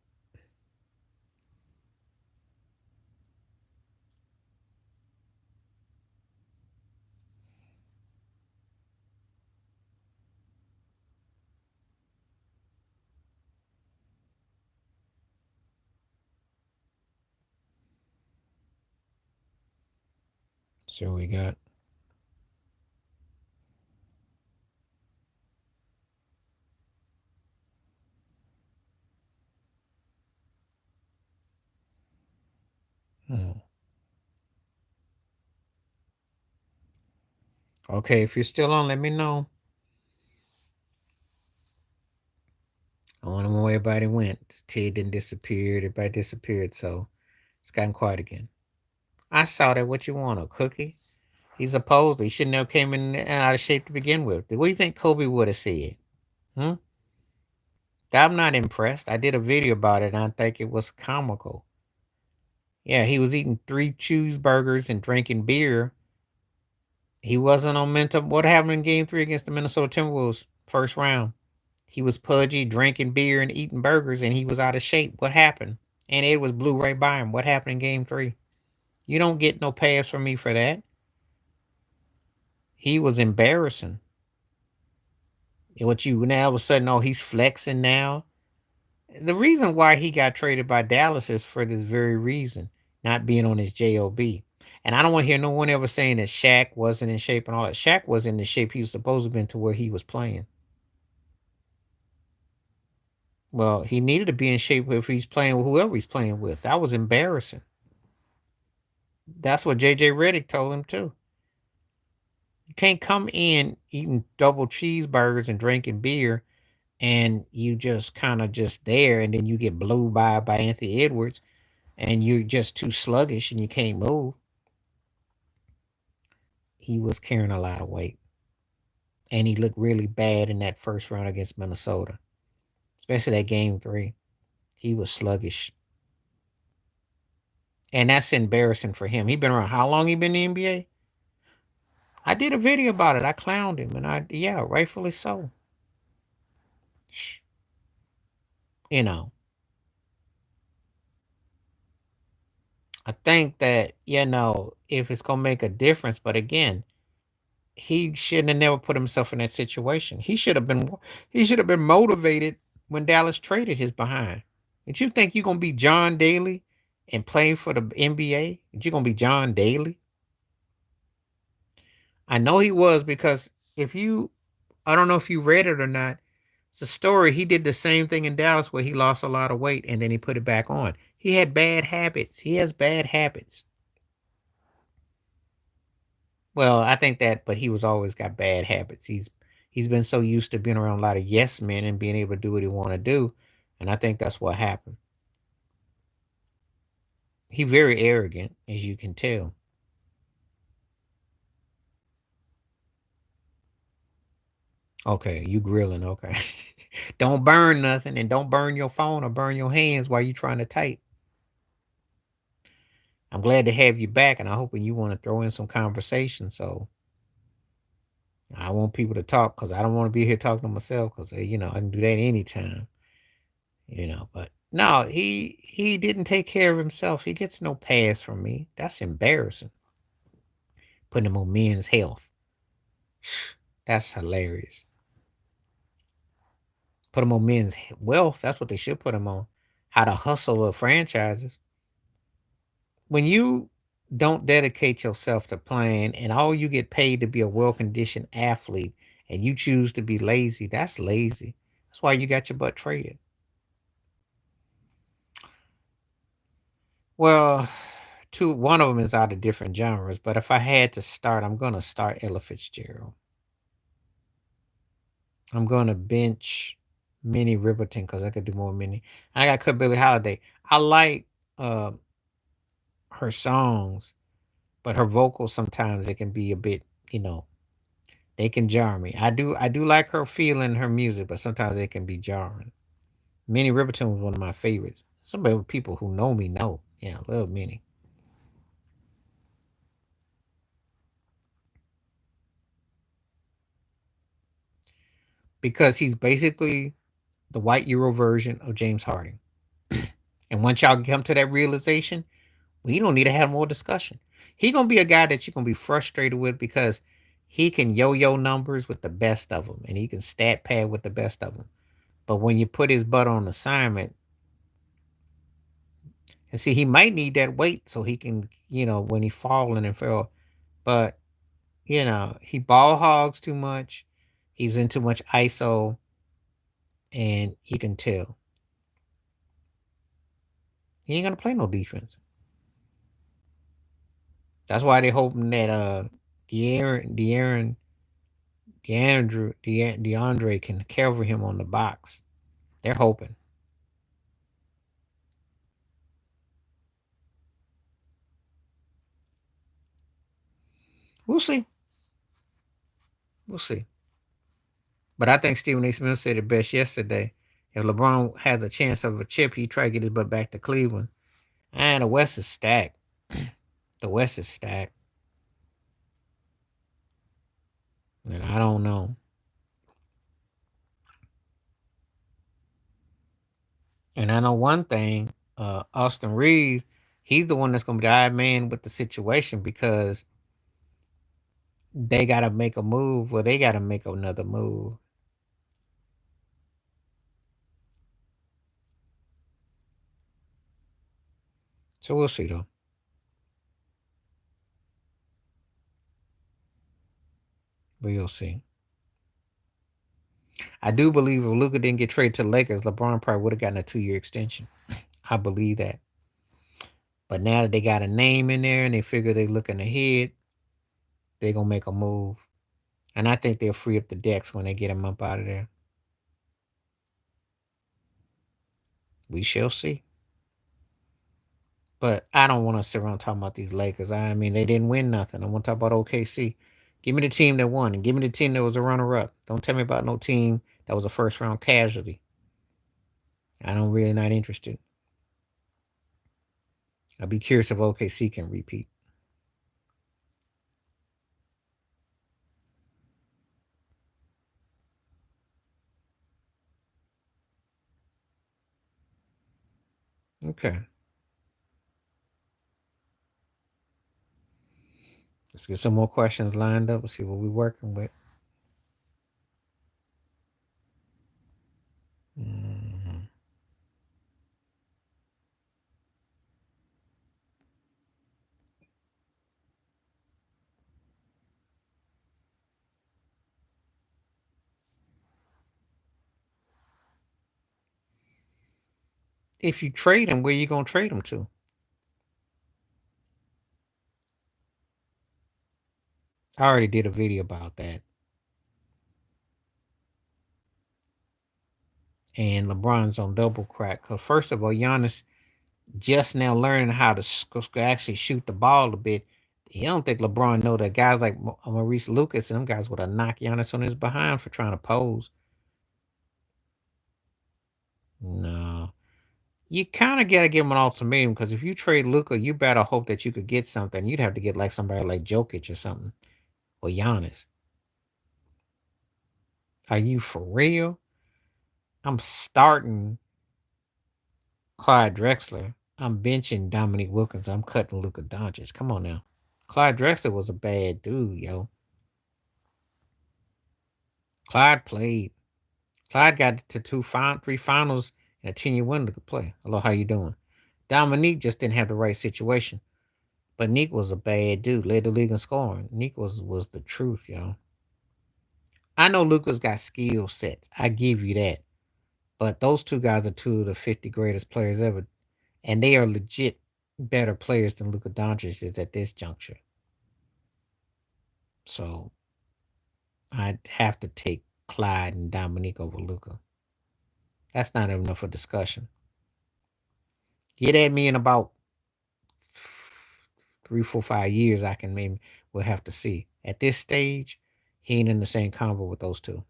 So we got. Hmm. Okay, if you're still on, let me know. I want to know where everybody went. Ted didn't disappear. Everybody disappeared. So it's gotten quiet again. I saw that. What you want? A cookie? He's opposed. He shouldn't have came in out of shape to begin with. What do you think Kobe would have said? Hmm? I'm not impressed. I did a video about it and I think it was comical. Yeah, he was eating 3 cheeseburgers and drinking beer. He wasn't on mental. What happened in game 3 against the Minnesota Timberwolves first round? He was pudgy, drinking beer and eating burgers, and he was out of shape. What happened? And it was blew right by him. What happened in game 3? You don't get no pass from me for that. He was embarrassing. And what you now all of a sudden, oh, he's flexing now. The reason why he got traded by Dallas is for this very reason, not being on his job. And I don't want to hear no one ever saying that Shaq wasn't in shape and all that. Shaq was in the shape he was supposed to have been to where he was playing. Well, he needed to be in shape if he's playing with whoever he's playing with. That was embarrassing. That's what JJ Redick told him too. You can't come in eating double cheeseburgers and drinking beer and you just kind of just there and then you get blew by Anthony Edwards and you're just too sluggish and you can't move. He was carrying a lot of weight. And he looked really bad in that first round against Minnesota, especially that game 3. He was sluggish. And that's embarrassing for him. He been around how long he been in the NBA? I did a video about it. I clowned him and yeah, rightfully so. You know, I think that, if it's gonna make a difference, but again, he shouldn't have never put himself in that situation. He should have been motivated when Dallas traded his behind. Did you think you're gonna be John Daly and play for the NBA? Did you gonna be John Daly? I know he was because if you I don't know if you read it or not. It's a story. He did the same thing in Dallas where he lost a lot of weight and then he put it back on. He had bad habits. He has bad habits. Well, I think that, but he was always got bad habits. He's been so used to being around a lot of yes men and being able to do what he want to do, and I think that's what happened. He very arrogant, as you can tell. Okay, you grilling. Okay, don't burn nothing, and don't burn your phone or burn your hands while you trying to type. I'm glad to have you back, and I'm hoping you want to throw in some conversation. So I want people to talk because I don't want to be here talking to myself because I can do that anytime. But no, he didn't take care of himself. He gets no pass from me. That's embarrassing. Putting him on men's health. That's hilarious. Put him on men's wealth. That's what they should put him on. How to hustle the franchises. When you don't dedicate yourself to playing and all you get paid to be a well conditioned athlete and you choose to be lazy, that's lazy. That's why you got your butt traded. Well, one of them is out of different genres, but if I had to start, I'm gonna start Ella Fitzgerald. I'm gonna bench Minnie Riperton because I could do more Minnie. I got cut Billie Holiday. I like uh, her songs, but her vocals sometimes it can be a bit, you know, they can jar me. I do like her feeling her music, but sometimes it can be jarring. Minnie Riperton was one of my favorites. Some of the people who know me know. Yeah, I love Minnie. Because he's basically the white Euro version of James Harding. And once y'all come to that realization, we don't need to have more discussion. He gonna be a guy that you're gonna be frustrated with because he can yo-yo numbers with the best of them, and he can stat pad with the best of them. But when you put his butt on assignment, and see, he might need that weight so he can, when he falling and fell. But he ball hogs too much. He's in too much ISO, and you can tell he ain't gonna play no defense. That's why they hoping that DeAndre can cover him on the box. They're hoping. We'll see. We'll see. But I think Stephen A. Smith said it best yesterday. If LeBron has a chance of a chip, he try to get his butt back to Cleveland. And the West is stacked. The West is stacked. And I don't know. And I know one thing, Austin Reeves, he's the one that's gonna be the odd man with the situation because they gotta make a move. Well, they gotta make another move. So we'll see though. We'll see. I do believe if Luka didn't get traded to the Lakers, LeBron probably would have gotten a 2-year extension. I believe that. But now that they got a name in there and they figure they looking ahead, they're gonna make a move. And I think they'll free up the decks when they get him up out of there. We shall see. But I don't want to sit around talking about these Lakers. I mean, they didn't win nothing. I want to talk about OKC. Give me the team that won and give me the team that was a runner up. Don't tell me about no team that was a first round casualty. I don't really not interested. I'd be curious if OKC can repeat. Okay. Let's get some more questions lined up and see what we're working with. Mhm. If you trade him, where you gonna trade him to? I already did a video about that. And LeBron's on double crack. Cause first of all, Giannis just now learning how to actually shoot the ball a bit. He don't think LeBron know that guys like Maurice Lucas and them guys would have knocked Giannis on his behind for trying to pose. No. You kind of gotta give him an ultimatum because if you trade Luka, you better hope that you could get something. You'd have to get like somebody like Jokic or something or Giannis. Are you for real? I'm starting Clyde Drexler. I'm benching Dominique Wilkins. I'm cutting Luka Doncic. Come on now. Clyde Drexler was a bad dude, yo. Clyde played. Clyde got to three finals and a 10-year window to play. Hello, how you doing? Dominique just didn't have the right situation. But Nick was a bad dude. Led the league in scoring. Nick was the truth, yo. I know Luka's got skill sets. I give you that. But those two guys are two of the 50 greatest players ever. And they are legit better players than Luka Doncic is at this juncture. So I'd have to take Clyde and Dominique over Luka. That's not enough for discussion. Get at me in about 3, 4, 5 years. I can maybe we'll have to see. At this stage, he ain't in the same combo with those two.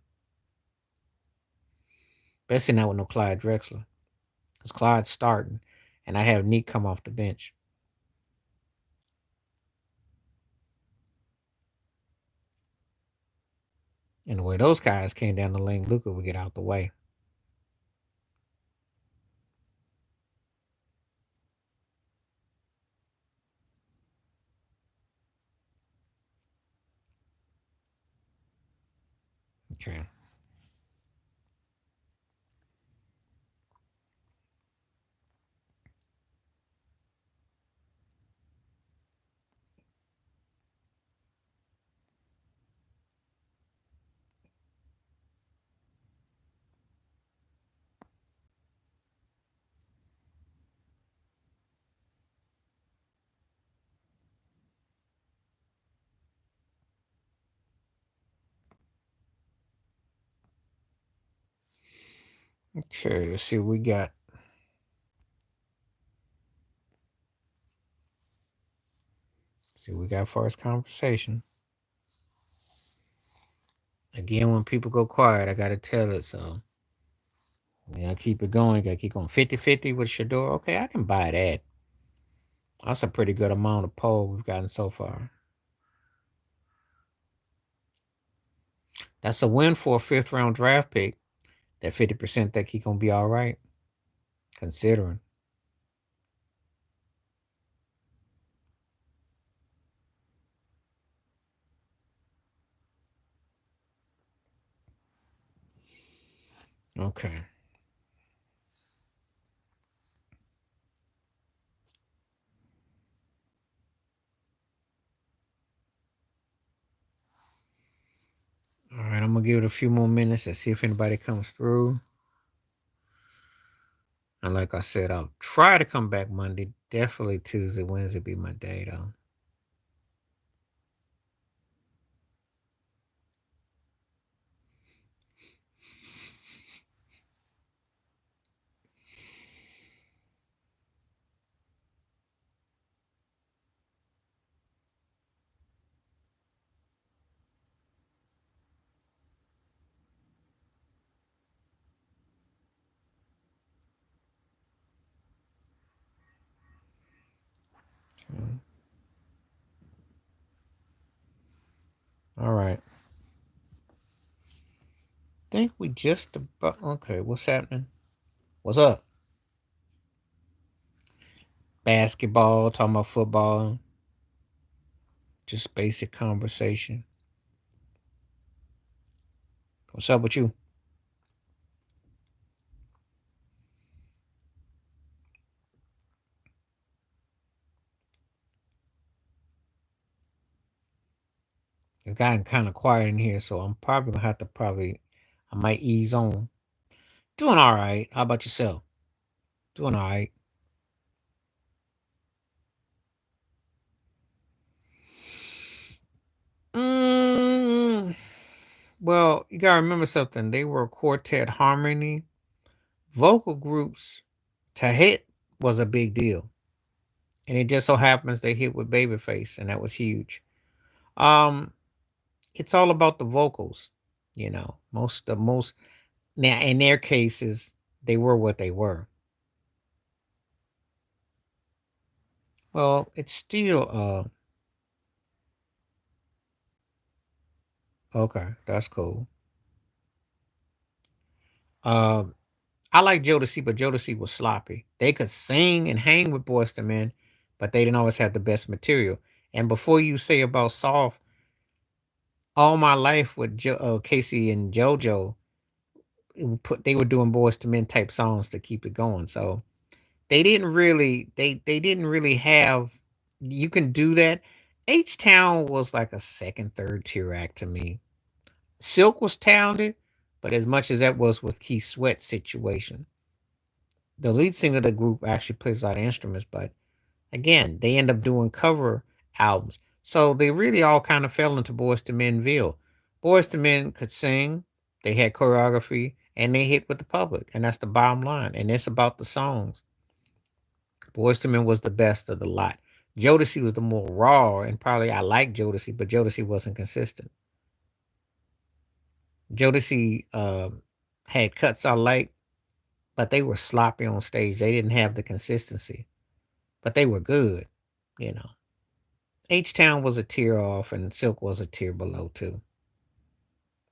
Especially not with no Clyde Drexler. Because Clyde's starting. And I have Nick come off the bench. And the way those guys came down the lane, Luka would get out the way. Okay. Okay, let's see what we got. See what we got for us conversation. Again, when people go quiet, I gotta tell it. So I keep it going. Gotta keep going. 50-50 with Shador. Okay, I can buy that. That's a pretty good amount of poll we've gotten so far. That's a win for a 5th-round draft pick. That 50% think he gonna be all right, considering. Okay. All right, I'm gonna give it a few more minutes and see if anybody comes through. And like I said, I'll try to come back Monday. Definitely Tuesday, Wednesday be my day though. Okay. All right. Think we just about okay. What's happening? What's up? Basketball, talking about football, just basic conversation. What's up with you? It's gotten kind of quiet in here, so I'm probably gonna have to I might ease on. Doing all right. How about yourself? Doing all right. Mm, well, you gotta remember something. They were quartet harmony. Vocal groups to hit was a big deal. And it just so happens they hit with Babyface, and that was huge. Um, it's all about the vocals, most now in their cases, they were what they were. Well, it's still okay. That's cool. Um, I like Jodeci, but Jodeci was sloppy. They could sing and hang with Boyz II Men, but they didn't always have the best material. And before you say about soft, all my life with Casey and JoJo, they were doing Boyz II Men type songs to keep it going. So they didn't really have. You can do that. H Town was like a second, third tier act to me. Silk was talented, but as much as that was with Keith Sweat's situation, the lead singer of the group actually plays a lot of instruments, but again, they end up doing cover albums. So they really all kind of fell into Boyz II Menville. Boyz II Men could sing, they had choreography, and they hit with the public, and that's the bottom line. And it's about the songs. Boyz II Men was the best of the lot. Jodeci was the more raw, and probably I like Jodeci, but Jodeci wasn't consistent. Jodeci had cuts I liked, but they were sloppy on stage. They didn't have the consistency, but they were good, you know. H Town was a tier off, and Silk was a tier below too.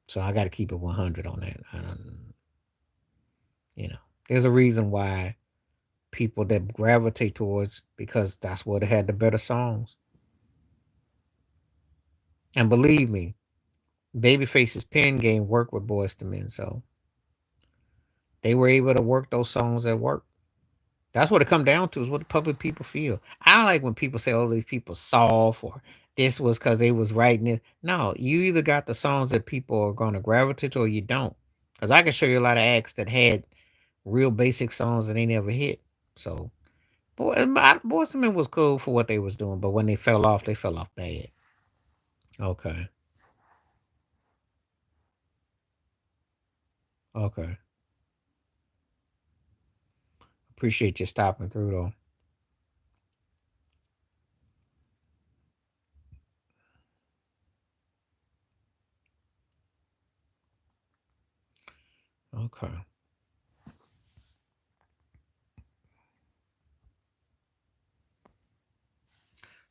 So I got to keep it 100 on that. I don't, you know, there's a reason why people that gravitate towards because that's what had the better songs. And believe me, Babyface's pen game worked with Boyz II Men, so they were able to work those songs at work. That's what it come down to is what the public people feel. I don't like when people say, "Oh, these people soft," or this was because they was writing it. No, you either got the songs that people are going to gravitate to, or you don't. Because I can show you a lot of acts that had real basic songs that they never hit. So, Boyz II Men was cool for what they was doing, but when they fell off bad. Okay, okay. Appreciate you stopping through though. Okay.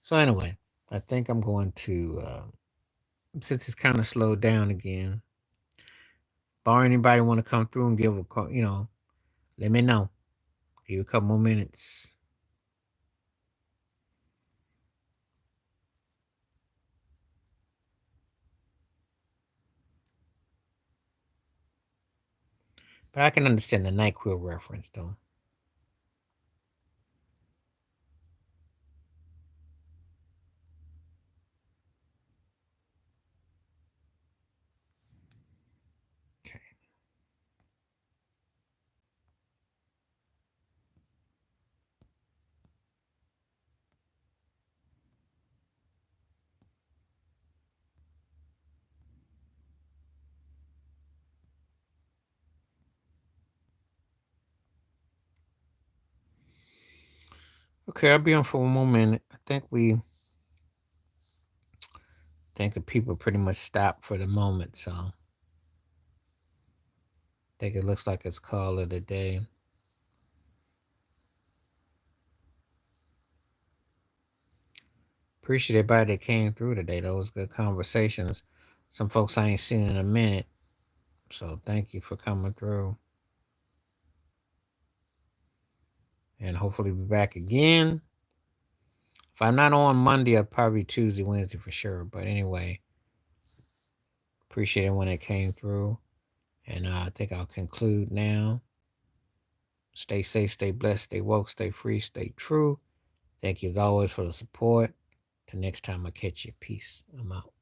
So anyway, I think I'm going to since it's kind of slowed down again. Bar anybody want to come through and give a call, let me know. Give you a couple more minutes. But I can understand the NyQuil reference though. Okay. Okay, I'll be on for one more minute. I think the people pretty much stopped for the moment, so I think it looks like it's call of the day. Appreciate everybody that came through today. Those good conversations. Some folks I ain't seen in a minute. So thank you for coming through. And hopefully be back again. If I'm not on Monday, I'll probably Tuesday, Wednesday for sure. But anyway, appreciate everyone that came through. And I think I'll conclude now. Stay safe, stay blessed, stay woke, stay free, stay true. Thank you as always for the support. Till next time I catch you. Peace. I'm out.